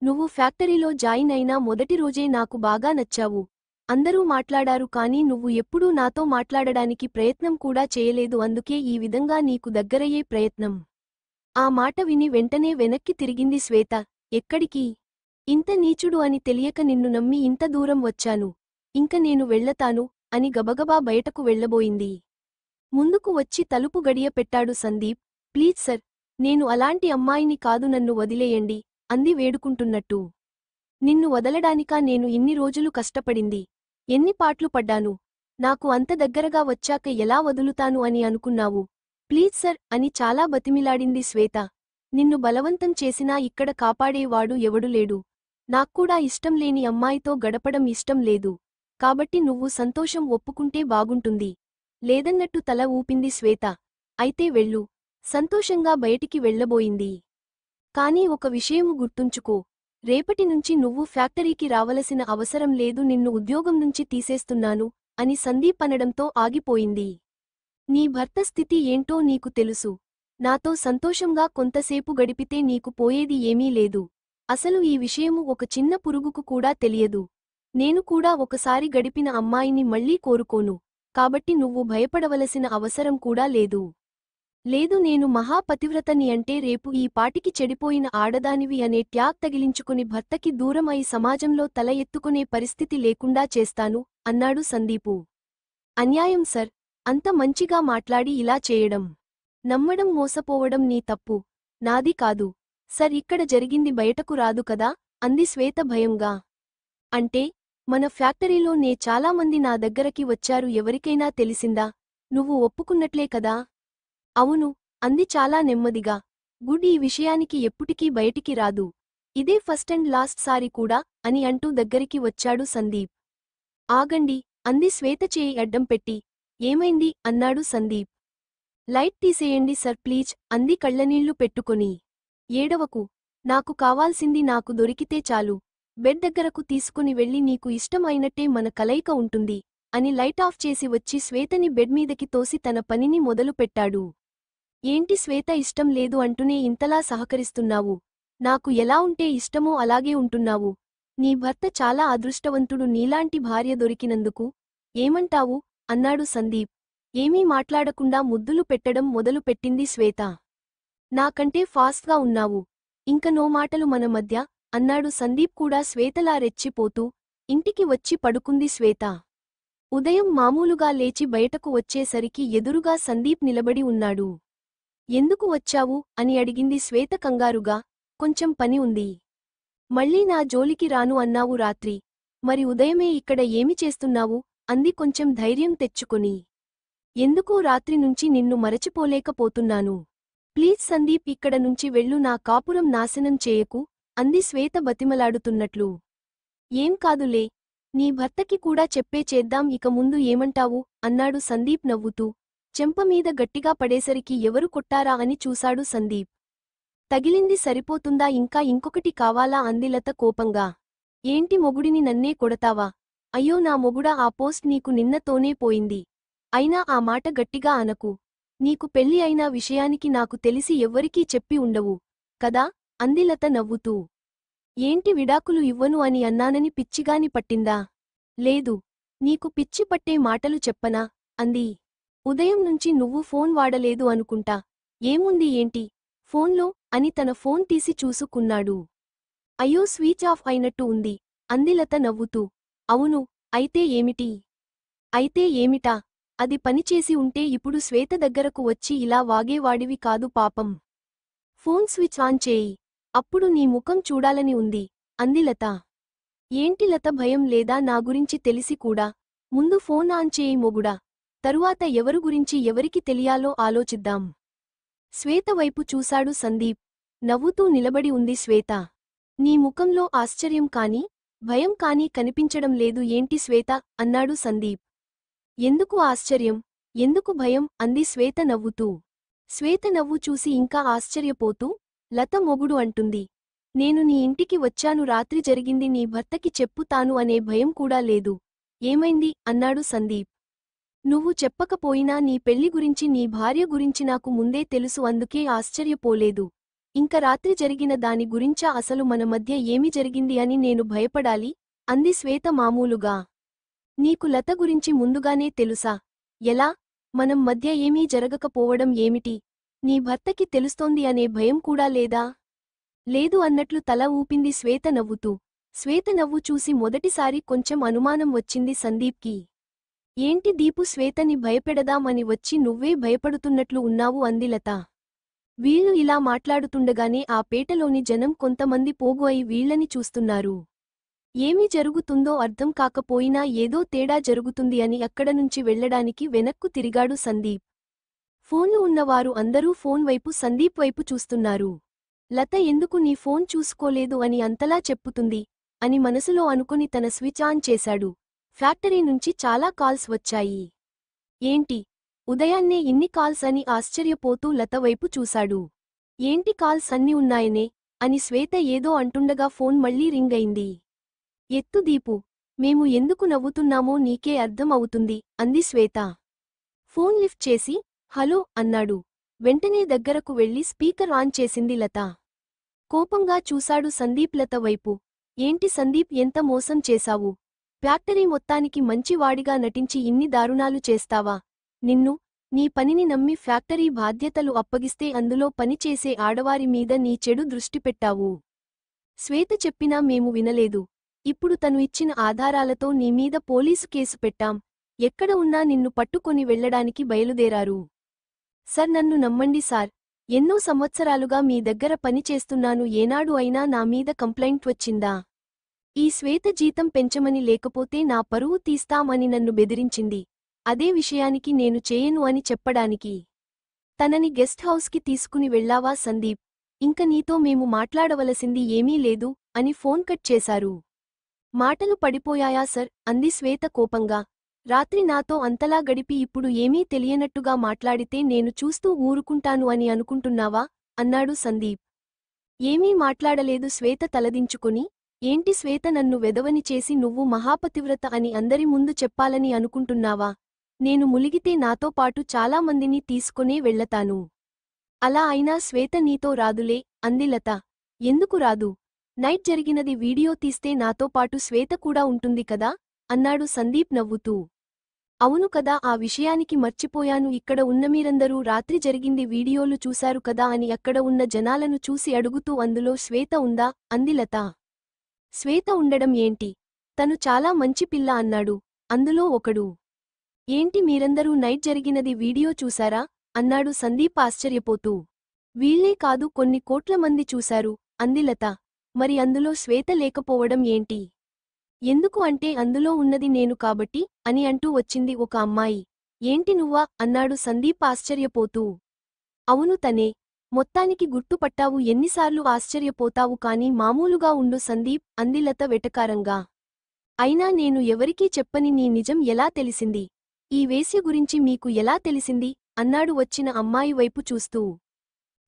నువ్వు ఫ్యాక్టరీలో జాయిన్ అయినా మొదటి రోజే నాకు బాగా నచ్చావు. అందరూ మాట్లాడారు కానీ నువ్వు ఎప్పుడూ నాతో మాట్లాడడానికి ప్రయత్నం కూడా చేయలేదు, అందుకే ఈ విధంగా నీకు దగ్గరయ్యే ప్రయత్నం. ఆ మాట విని వెంటనే వెనక్కి తిరిగింది శ్వేత. ఎక్కడికి? ఇంత నీచుడు అని తెలియక నిన్ను నమ్మి ఇంత దూరం వచ్చాను. ఇంక నేను వెళ్ళతాను అని గబగబా బయటకు వెళ్ళబోయింది. ముందుకు వచ్చి తలుపు గడియ పెట్టాడు సందీప్. ప్లీజ్ సర్, నేను అలాంటి అమ్మాయిని కాదు, నన్ను వదిలేయండి అంది వేడుకుంటున్నట్టు. నిన్ను వదలడానికా నేను ఇన్ని రోజులు కష్టపడింది? ఎన్ని పాట్లు పడ్డాను? నాకు అంత దగ్గరగా వచ్చాక ఎలా వదులుతాను అని అనుకున్నావు? ప్లీజ్ సర్ అని చాలా బతిమిలాడింది శ్వేత. నిన్ను బలవంతం చేసినా ఇక్కడ కాపాడేవాడు ఎవడు లేడు. నాక్కూడా ఇష్టం లేని అమ్మాయితో గడపడం ఇష్టం లేదు. కాబట్టి నువ్వు సంతోషం ఒప్పుకుంటే బాగుంటుంది. లేదన్నట్టు తల ఊపింది శ్వేత. అయితే వెళ్ళు. సంతోషంగా బయటికి వెళ్ళబోయింది. కానీ ఒక విషయము గుర్తుంచుకో. రేపటి నుంచి నువ్వు ఫ్యాక్టరీకి రావలసిన అవసరం లేదు, నిన్ను ఉద్యోగం నుంచి తీసేస్తున్నాను అని సందీప్ అనడంతో ఆగిపోయింది. నీ భర్త స్థితి ఏంటో నీకు తెలుసు. నాతో సంతోషంగా కొంతసేపు గడిపితే నీకు పోయేది ఏమీ లేదు. అసలు ఈ విషయము ఒక చిన్న పురుగుకు కూడా తెలియదు. నేను కూడా ఒకసారి గడిపిన అమ్మాయిని మళ్లీ కోరుకోను. కాబట్టి నువ్వు భయపడవలసిన అవసరం కూడా లేదు. లేదు, నేను మహాపతివ్రతని అంటే రేపు ఈ పాటికి చెడిపోయిన ఆడదానివి అనే ట్యాగ్ తగిలించుకుని భర్తకి దూరం అయి సమాజంలో తల ఎత్తుకునే పరిస్థితి లేకుండా చేస్తాను అన్నాడు సందీపు. అన్యాయం సర్, అంత మంచిగా మాట్లాడి ఇలా చేయడం. నమ్మడం మోసపోవడం నీ తప్పు, నాది కాదు. సర్, ఇక్కడ జరిగింది బయటకు రాదు కదా అంది శ్వేత భయంగా. అంటే మన ఫ్యాక్టరీలో చాలామంది నా దగ్గరకి వచ్చారు, ఎవరికైనా తెలిసిందా? నువ్వు ఒప్పుకున్నట్లే కదా? అవును అంది చాలా నెమ్మదిగా. గుడ్, ఈ విషయానికి ఎప్పుటికీ బయటికి రాదు. ఇదే ఫస్ట్ అండ్ లాస్ట్ సారి కూడా అని అంటూ దగ్గరికి వచ్చాడు సందీప్. ఆగండి అంది శ్వేత చేయి అడ్డం పెట్టి. ఏమైంది అన్నాడు సందీప్. లైట్ తీసేయండి సర్ ప్లీజ్ అంది కళ్ళనీళ్లు పెట్టుకొని. ఏడవకు, నాకు కావాల్సింది నాకు దొరికితే చాలు. బెడ్ దగ్గరకు తీసుకుని వెళ్ళి నీకు ఇష్టం అయినట్టే మన కలయిక ఉంటుంది అని లైట్ ఆఫ్ చేసి వచ్చి శ్వేతని బెడ్ మీదకి తోసి తన పనిని మొదలుపెట్టాడు. ఏంటి శ్వేత, ఇష్టం లేదు అంటూనే ఇంతలా సహకరిస్తున్నావు? నాకు ఎలా ఉంటే ఇష్టమో అలాగే ఉంటున్నావు. నీ భర్త చాలా అదృష్టవంతుడు, నీలాంటి భార్య దొరికినందుకు. ఏమంటావు అన్నాడు సందీప్. ఏమీ మాట్లాడకుండా ముద్దులు పెట్టడం మొదలు పెట్టింది శ్వేత. నాకంటే ఫాస్ట్గా ఉన్నావు. ఇంక నో మాటలు మన మధ్య అన్నాడు సందీప్ కూడా శ్వేతలా రెచ్చిపోతూ. ఇంటికి వచ్చి పడుకుంది శ్వేత. ఉదయం మామూలుగా లేచి బయటకు వచ్చేసరికి ఎదురుగా సందీప్ నిలబడి ఉన్నాడు. ఎందుకు వచ్చావు అని అడిగింది శ్వేత కంగారుగా. కొంచెం పని ఉంది. మళ్ళీ నా జోలికి రాను అన్నావు రాత్రి. మరి ఉదయమే ఇక్కడ ఏమి చేస్తున్నావు అంది కొంచెం ధైర్యం తెచ్చుకొని. ఎందుకో రాత్రి నుంచి నిన్ను మరచిపోలేకపోతున్నాను. ప్లీజ్ సందీప్, ఇక్కడ నుంచి వెళ్ళు, నా కాపురం నాశనం చేయకు అంది శ్వేత బతిమలాడుతున్నట్లు. ఏం కాదులే, నీ భర్తకి కూడా చెప్పే చేద్దాం, ఇక ముందు ఏమంటావు అన్నాడు సందీప్ నవ్వుతూ. చెంపమీద గట్టిగా పడేసరికి ఎవరు కొట్టారా అని చూశాడు సందీప్. తగిలింది సరిపోతుందా, ఇంకా ఇంకొకటి కావాలా అంది లత కోపంగా. ఏంటి మొగుడిని నన్నే కొడతావా? అయ్యో నా మొగుడా, ఆ పోస్ట్ నీకు నిన్నతోనే పోయింది. అయినా ఆ మాట గట్టిగా అనకు. నీకు పెళ్లి అయిన విషయానికి నాకు తెలిసి ఎవ్వరికీ చెప్పి ఉండవు కదా అంది లత నవ్వుతూ. ఏంటి విడాకులు ఇవ్వను అని అన్నానని పిచ్చిగాని పట్టిందా? లేదు, నీకు పిచ్చి పట్టే మాటలు చెప్పనా అంది. ఉదయం నుంచి నువ్వు ఫోన్ వాడలేదు అనుకుంటా. ఏముంది ఏంటి ఫోన్లో అని తన ఫోన్ తీసి చూసుకున్నాడు. అయ్యో స్విచ్ ఆఫ్ అయినట్టు ఉంది అంది లత నవ్వుతూ. అవును, అయితే ఏమిటి? అయితే ఏమిటా, అది పనిచేసి ఉంటే ఇప్పుడు శ్వేత దగ్గరకు వచ్చి ఇలా వాగేవాడివి కాదు పాపం. ఫోన్ స్విచ్ ఆన్ చేయి, అప్పుడు నీ ముఖం చూడాలని ఉంది అంది లత. ఏంటి లత, భయం లేదా నా గురించి తెలిసి కూడా? ముందు ఫోన్ ఆన్ చేయి మొగుడా, తరువాత ఎవరు గురించి ఎవరికి తెలియాలో ఆలోచిద్దాం. శ్వేత వైపు చూశాడు సందీప్. నవ్వుతూ నిలబడి ఉంది శ్వేత. నీ ముఖంలో ఆశ్చర్యం కానీ భయం కానీ కనిపించడం లేదు ఏంటి శ్వేత అన్నాడు సందీప్. ఎందుకు ఆశ్చర్యం, ఎందుకు భయం అంది శ్వేత నవ్వుతూ. శ్వేత నవ్వు చూసి ఇంకా ఆశ్చర్యపోతూ, లత మొగుడు అంటుంది. నేను నీ ఇంటికి వచ్చాను, రాత్రి జరిగింది నీ భర్తకి చెప్పుతాను అనే భయం కూడా లేదు. ఏమైంది అన్నాడు సందీప్. నువ్వు చెప్పకపోయినా నీ పెళ్లి గురించి నీ భార్య గురించి నాకు ముందే తెలుసు, అందుకే ఆశ్చర్యపోలేదు. ఇంక రాత్రి జరిగిన దాని గురించా, అసలు మన మధ్య ఏమి జరిగింది అని నేను భయపడాలి అంది శ్వేత మామూలుగా. నీకు లత గురించి ముందుగానే తెలుసా? ఎలా? మనం మధ్య ఏమీ జరగకపోవడం ఏమిటి? నీ భర్తకి తెలుస్తోంది అనే భయం కూడా లేదా? లేదు అన్నట్లు తల ఊపింది శ్వేత నవ్వుతూ. శ్వేత నవ్వు చూసి మొదటిసారి కొంచెం అనుమానం వచ్చింది సందీప్కి. ఏంటి దీపు, శ్వేతని భయపెడదాం అని వచ్చి నువ్వే భయపడుతున్నట్లు ఉన్నావు అంది లత. వీళ్ళు ఇలా మాట్లాడుతుండగానే ఆ పేటలోని జనం కొంతమంది పోగు అయి వీళ్ళని చూస్తున్నారు. ఏమి జరుగుతుందో అర్థం కాకపోయినా ఏదో తేడా జరుగుతుంది అని అక్కడనుంచి వెళ్లడానికి వెనక్కు తిరిగాడు సందీప్. ఫోన్లు ఉన్నవారు అందరూ ఫోన్ వైపు సందీప్ వైపు చూస్తున్నారు. లత ఎందుకు నీ ఫోన్ చూసుకోలేదు అని అంతలా చెప్పుతుంది అని మనసులో అనుకుని తన స్విచ్ ఆన్ చేశాడు. ఫ్యాక్టరీ నుంచి చాలా కాల్స్ వచ్చాయి. ఏంటి, ఉదయాన్నే ఇన్ని కాల్స్ అని ఆశ్చర్యపోతూ లత వైపు చూశాడు. ఏంటి కాల్స్ అన్ని ఉన్నాయనే అని శ్వేత ఏదో అంటుండగా ఫోన్ మళ్లీ రింగ్ అయింది. ఎత్తు దీపు, మేము ఎందుకు నవ్వుతున్నామో నీకే అర్థం అవుతుంది అంది శ్వేత. ఫోన్ లిఫ్ట్ చేసి హలో అన్నాడు. వెంటనే దగ్గరకు వెళ్లి స్పీకర్ ఆన్ చేసింది లత. కోపంగా చూశాడు సందీప్ లత వైపు. ఏంటి సందీప్, ఎంత మోసం చేశావు? ఫ్యాక్టరీ మొత్తానికి మంచివాడిగా నటించి ఇన్ని దారుణాలు చేస్తావా? నిన్ను, నీ పనిని నమ్మి ఫ్యాక్టరీ బాధ్యతలు అప్పగిస్తే అందులో పనిచేసే ఆడవారి మీద నీ చెడు దృష్టి పెట్టావు. శ్వేత చెప్పినా మేము వినలేదు. ఇప్పుడు తను ఇచ్చిన ఆధారాలతో నీమీద పోలీసు కేసు పెట్టాం. ఎక్కడ ఉన్నా నిన్ను పట్టుకొని వెళ్లడానికి బయలుదేరారు. సర్, నన్ను నమ్మండి సార్, ఎన్నో సంవత్సరాలుగా మీ దగ్గర పని చేస్తున్నాను, ఏనాడు అయినా నా మీద కంప్లైంట్ వచ్చిందా? ఈ శ్వేత జీతం పెంచమని లేకపోతే నా పరువు తీస్తాం అని నన్ను బెదిరించింది. అదే విషయానికి నేను చేయను అని చెప్పడానికి తనని గెస్ట్ హౌస్కి తీసుకుని వెళ్లావా సందీప్? ఇంక నీతో మేము మాట్లాడవలసింది ఏమీ లేదు అని ఫోన్ కట్ చేశారు. మాటలు పడిపోయాయా సర్ అంది శ్వేత కోపంగా. రాత్రి నాతో అంతలా గడిపి ఇప్పుడు ఏమీ తెలియనట్టుగా మాట్లాడితే నేను చూస్తూ ఊరుకుంటాను అని అనుకుంటున్నావా అన్నాడు సందీప్. ఏమీ మాట్లాడలేదు శ్వేత తలదించుకొని. ఏంటి శ్వేత, నన్ను వెదవని చేసి నువ్వు మహాపతివ్రత అని అందరి ముందు చెప్పాలని అనుకుంటున్నావా? నేను ములిగితే నాతో పాటు చాలామందిని తీసుకునే వెళ్లతాను. అలా అయినా శ్వేత నీతో రాదులే అంది లత. ఎందుకు రాదు? నైట్ జరిగినది వీడియో తీస్తే నాతో పాటు శ్వేత కూడా ఉంటుంది కదా అన్నాడు సందీప్ నవ్వుతూ. అవును కదా, ఆ విషయానికి మర్చిపోయాను. ఇక్కడ ఉన్న మీరందరూ రాత్రి జరిగింది వీడియోలు చూశారు కదా అని అక్కడ ఉన్న జనాలను చూసి అడుగుతూ అందులో శ్వేత ఉందా అంది లత. శ్వేత ఉండడం ఏంటి? తను చాలా మంచి పిల్ల అన్నాడు అందులో ఒకడు. ఏంటి మీరందరూ నైట్ జరిగినది వీడియో చూశారా అన్నాడు సందీప్ ఆశ్చర్యపోతూ. వీళ్ళే కాదు, కొన్ని కోట్ల మంది చూశారు అంది లత. మరి అందులో శ్వేత లేకపోవడం ఏంటి? ఎందుకు అంటే అందులో ఉన్నది నేను కాబట్టి అని అంటూ వచ్చింది ఒక అమ్మాయి. ఏంటి నువ్వా అన్నాడు సందీప్ ఆశ్చర్యపోతూ. అవును తనే. మొత్తానికి గుర్తుపట్టావు. ఎన్నిసార్లు ఆశ్చర్యపోతావు కానీ మామూలుగా ఉండు సందీప్ అంది లత వెటకారంగా. అయినా నేను ఎవరికీ చెప్పని నీ నిజం ఎలా తెలిసింది? ఈ వేశ్య గురించి మీకు ఎలా తెలిసింది అన్నాడు వచ్చిన అమ్మాయి వైపు చూస్తూ.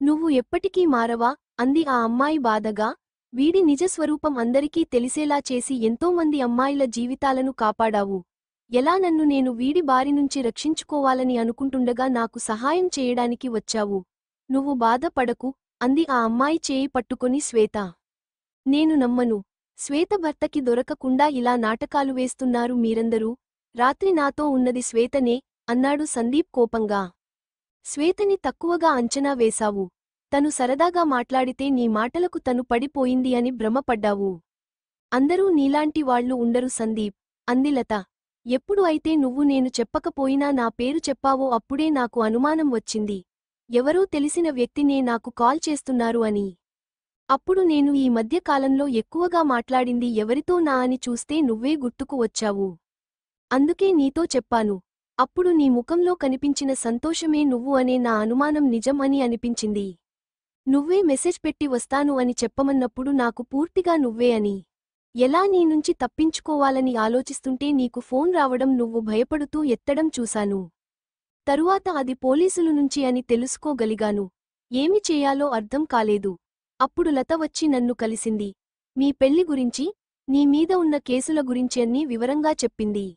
నువ్వు ఎప్పటికీ మారవా అంది ఆ అమ్మాయి బాధగా. వీడి నిజస్వరూపం అందరికీ తెలిసేలా చేసి ఎంతోమంది అమ్మాయిల జీవితాలను కాపాడావు. ఎలా నన్ను నేను వీడి బారినుంచి రక్షించుకోవాలని అనుకుంటుండగా నాకు సహాయం చేయడానికి వచ్చావు. నువ్వు బాధపడకు అంది ఆ అమ్మాయి చేయి పట్టుకొని శ్వేత. నేను నమ్మను. శ్వేత భర్తకి దొరకకుండా ఇలా నాటకాలు వేస్తున్నారు మీరందరూ. రాత్రి నాతో ఉన్నది శ్వేతనే అన్నాడు సందీప్ కోపంగా. శ్వేతని తక్కువగా అంచనా వేశావు. తను సరదాగా మాట్లాడితే నీ మాటలకు తను పడిపోయింది అని భ్రమపడ్డావు. అందరూ నీలాంటి వాళ్లు ఉండరు సందీప్ అంది లత. ఎప్పుడు అయితే నువ్వు నేను చెప్పకపోయినా నా పేరు చెప్పావో అప్పుడే నాకు అనుమానం వచ్చింది. ఎవరో తెలిసిన వ్యక్తినే నాకు కాల్ చేస్తున్నారు అని. అప్పుడు నేను ఈ మధ్య కాలంలో ఎక్కువగా మాట్లాడింది ఎవరితో నా అని చూస్తే నువ్వే గుర్తుకు వచ్చావు. అందుకే నీతో చెప్పాను. అప్పుడు నీ ముఖంలో కనిపించిన సంతోషమే నువ్వు అనే నా అనుమానం నిజం అని అనిపించింది. నువ్వే మెసేజ్ పెట్టి వస్తాను అని చెప్పమన్నప్పుడు నాకు పూర్తిగా నువ్వే అని. ఎలా నీ నుంచి తప్పించుకోవాలని ఆలోచిస్తుంటే నీకు ఫోన్ రావడం నువ్వు భయపడుతూ ఎత్తడం చూశాను. తరువాత అది పోలీసులు నుంచి అని తెలుసుకోగలిగాను. ఏమి చేయాలో అర్థం కాలేదు. అప్పుడు లత వచ్చి నన్ను కలిసింది. మీ పెళ్లి గురించి, నీ మీద ఉన్న కేసుల గురించి అన్నీ వివరంగా చెప్పింది.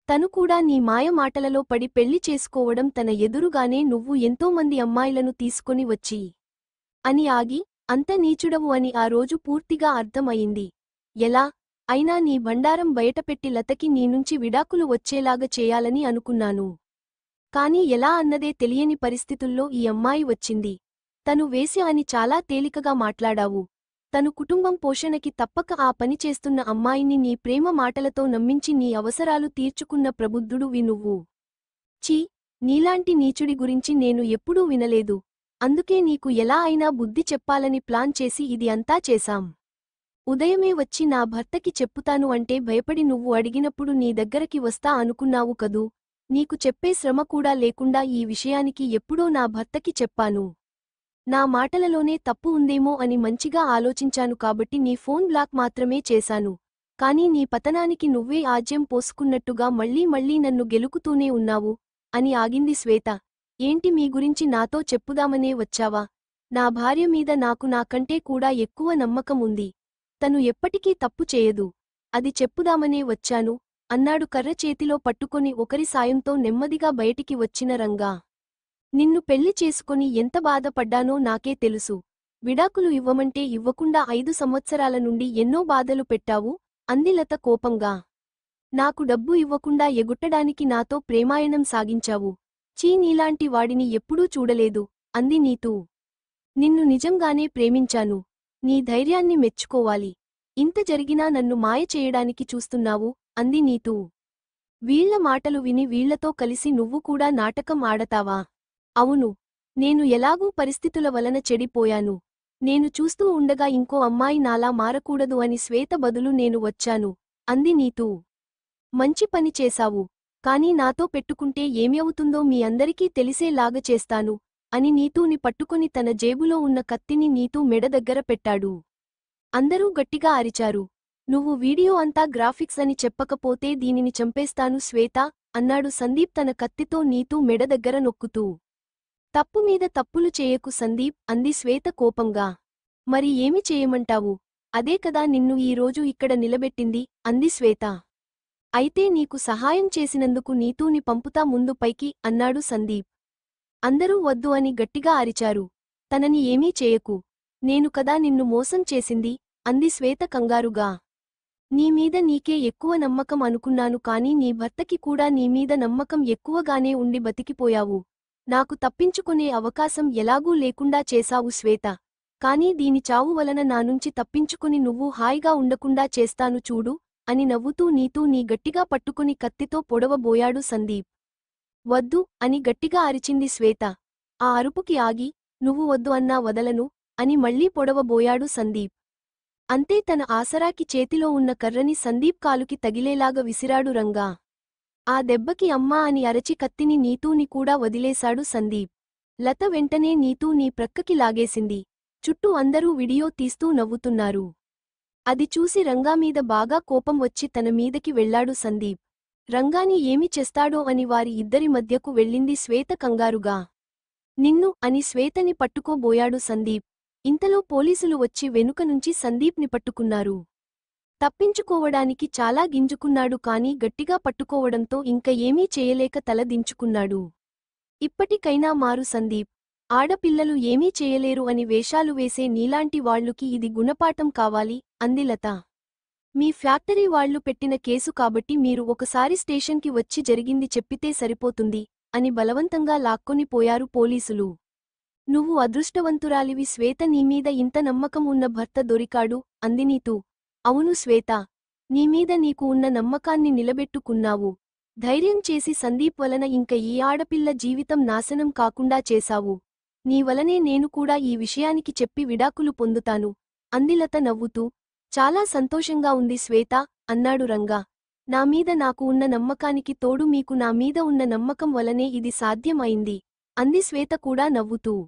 తను కూడా నీ మాయ మాటలలో పడి పెళ్లి చేసుకోవడం తన ఎదురుగానే నువ్వు ఎంతోమంది అమ్మాయిలను తీసుకొని వచ్చి అని ఆగి, అంత నీచుడవు అని ఆ రోజు పూర్తిగా అర్థం అయింది. ఎలా అయినా నీ బండారం బయటపెట్టి లతకి నీనుంచి విడాకులు వచ్చేలాగా చేయాలని అనుకున్నాను. కాని ఎలా అన్నదే తెలియని పరిస్థితుల్లో ఈ అమ్మాయి వచ్చింది. తను వేశ్య అని చాలా తేలికగా మాట్లాడావు. తను కుటుంబం పోషణకి తప్పక ఆ పని చేస్తున్న అమ్మాయిని నీ ప్రేమ మాటలతో నమ్మించి నీ అవసరాలు తీర్చుకున్న ప్రబుద్ధుడువి నువ్వు. ఛీ, నీలాంటి నీచుడి గురించి నేను ఎప్పుడూ వినలేదు. అందుకే నీకు ఎలా అయినా బుద్ధి చెప్పాలని ప్లాన్ చేసి ఇది అంతా చేశాం. ఉదయమే వచ్చి నా భర్తకి చెప్పుతాను అంటే భయపడి నువ్వు అడిగినప్పుడు నీ దగ్గరకి వస్తా అనుకున్నావు కదూ. నీకు చెప్పే శ్రమ కూడా లేకుండా ఈ విషయానికి ఎప్పుడో నా భర్తకి చెప్పాను. నా మాటలలోనే తప్పు ఉందేమో అని మంచిగా ఆలోచించాను కాబట్టి నీ ఫోన్ బ్లాక్ మాత్రమే చేశాను. కానీ నీ పతనానికి నువ్వే ఆజ్యం పోసుకున్నట్టుగా మళ్లీ మళ్లీ నన్ను గెలుకుతూనే ఉన్నావు అని ఆగింది శ్వేత. ఏంటి మీ గురించి నాతో చెప్పుదామనే వచ్చావా? నా భార్య మీద నాకు నాకంటే కూడా ఎక్కువ నమ్మకం ఉంది. తను ఎప్పటికీ తప్పు చేయదు. అది చెప్పుదామనే వచ్చాను అన్నాడు కర్ర చేతిలో పట్టుకొని ఒకరి సాయంతో నెమ్మదిగా బయటికి వచ్చిన రంగా. నిన్ను పెళ్లి చేసుకొని ఎంత బాధపడ్డానో నాకే తెలుసు. విడాకులు ఇవ్వమంటే ఇవ్వకుండా 5 సంవత్సరాల నుండి ఎన్నో బాధలు పెట్టావు అంది లత కోపంగా. నాకు డబ్బు ఇవ్వకుండా ఎగుట్టడానికి నాతో ప్రేమాయణం సాగించావు. చీ, నీలాంటి వాడిని ఎప్పుడూ చూడలేదు అంది నీతూ. నిన్ను నిజంగానే ప్రేమించాను. నీ ధైర్యాన్ని మెచ్చుకోవాలి. ఇంత జరిగినా నన్ను మాయ చేయడానికి చూస్తున్నావు అంది నీతూ. వీళ్ల మాటలు విని వీళ్లతో కలిసి నువ్వు కూడా నాటకం ఆడతావా? అవును. నేను ఎలాగూ పరిస్థితుల వలన చెడిపోయాను. నేను చూస్తూ ఉండగా ఇంకో అమ్మాయి నాలా మారకూడదు అని శ్వేత బదులు నేను వచ్చాను అంది నీతూ. మంచి పని చేశావు. కానీ నాతో పెట్టుకుంటే ఏమవుతుందో మీ అందరికీ తెలిసేలాగా చేస్తాను అని నీతూని పట్టుకొని తన జేబులో ఉన్న కత్తిని నీతూ మెడ దగ్గర పెట్టాడు. అందరూ గట్టిగా అరిచారు. నువ్వు వీడియో అంతా గ్రాఫిక్స్ అని చెప్పకపోతే దీనిని చంపేస్తాను శ్వేత అన్నాడు సందీప్ తన కత్తితో నీతూ మెడ దగ్గర నొక్కుతూ. తప్పు మీద తప్పులు చేయకు సందీప్ అంది శ్వేత కోపంగా. మరి ఏమి చేయమంటావు? అదే కదా నిన్ను ఈరోజు ఇక్కడ నిలబెట్టింది అంది శ్వేత. అయితే నీకు సహాయం చేసినందుకు నీతూని పంపుతా ముందు పైకి అన్నాడు సందీప్. అందరూ వద్దు అని గట్టిగా అరిచారు. తనని ఏమీ చేయకు. నేను కదా నిన్ను మోసం చేసింది అంది శ్వేత కంగారుగా. నీమీద నీకే ఎక్కువ నమ్మకం అనుకున్నాను కాని నీ భర్తకి కూడా నీమీద నమ్మకం ఎక్కువగానే ఉండి బతికిపోయావు. నాకు తప్పించుకునే అవకాశం ఎలాగూ లేకుండా చేశావు శ్వేత. కానీ దీని చావు వలన నానుంచి తప్పించుకుని నువ్వు హాయిగా ఉండకుండా చేస్తాను చూడు అని నవ్వుతూ నీ గట్టిగా పట్టుకుని కత్తితో పొడవబోయాడు సందీప్. వద్దు అని గట్టిగా అరిచింది శ్వేత. ఆ అరుపుకి ఆగి, నువ్వు వద్దు అన్నా వదలను అని మళ్లీ పొడవబోయాడు సందీప్. అంతే తన ఆసరాకి చేతిలో ఉన్న కర్రని సందీప్ కాలుకి తగిలేలాగా విసిరాడు రంగా. ఆ దెబ్బకి అమ్మా అని అరచి కత్తిని నీతూని కూడా వదిలేశాడు సందీప్. లత వెంటనే నీతూ ప్రక్కకి లాగేసింది. చుట్టూ అందరూ వీడియో తీస్తూ నవ్వుతున్నారు. అది చూసి రంగామీద బాగా కోపం వచ్చి తన మీదకి వెళ్లాడు సందీప్. రంగాని ఏమి చేస్తాడో అని వారి ఇద్దరి మధ్యకు వెళ్ళింది శ్వేత కంగారుగా. నిన్ను అని శ్వేతని పట్టుకోబోయాడు సందీప్. ఇంతలో పోలీసులు వచ్చి వెనుక నుంచి సందీప్ని పట్టుకున్నారు. తప్పించుకోవడానికి చాలా గింజుకున్నాడు కాని గట్టిగా పట్టుకోవడంతో ఇంక ఏమీ చేయలేక తల దించుకున్నాడు. ఇప్పటికైనా మారు సందీప్. ఆడపిల్లలు ఏమీ చేయలేరు అని వేషాలు వేసే నీలాంటి వాళ్లుకి ఇది గుణపాఠం కావాలి అంది లత. మీ ఫ్యాక్టరీ వాళ్లు పెట్టిన కేసు కాబట్టి మీరు ఒకసారి స్టేషన్కి వచ్చి జరిగింది చెప్పితే సరిపోతుంది అని బలవంతంగా లాక్కొని పోయారు పోలీసులు. నువ్వు అదృష్టవంతురాలివి శ్వేత, నీమీద ఇంత నమ్మకం ఉన్న భర్త దొరికాడు అంది నీతూ. అవును శ్వేత, నీమీద నీకు ఉన్న నమ్మకాన్ని నిలబెట్టుకున్నావు. ధైర్యం చేసి సందీప్ వలన ఇంక ఈ ఆడపిల్ల జీవితం నాశనం కాకుండా చేశావు. నీ వలనే నేను కూడా ఈ విషయానికి చెప్పి విడాకులు పొందుతాను అంది లత నవ్వుతూ. చాలా సంతోషంగా ఉంది శ్వేత అన్నాడు రంగా. నామీద నాకు ఉన్న నమ్మకానికి తోడు మీకు నా మీద ఉన్న నమ్మకం వలనే ఇది సాధ్యం అయింది అంది శ్వేత కూడా నవ్వుతూ.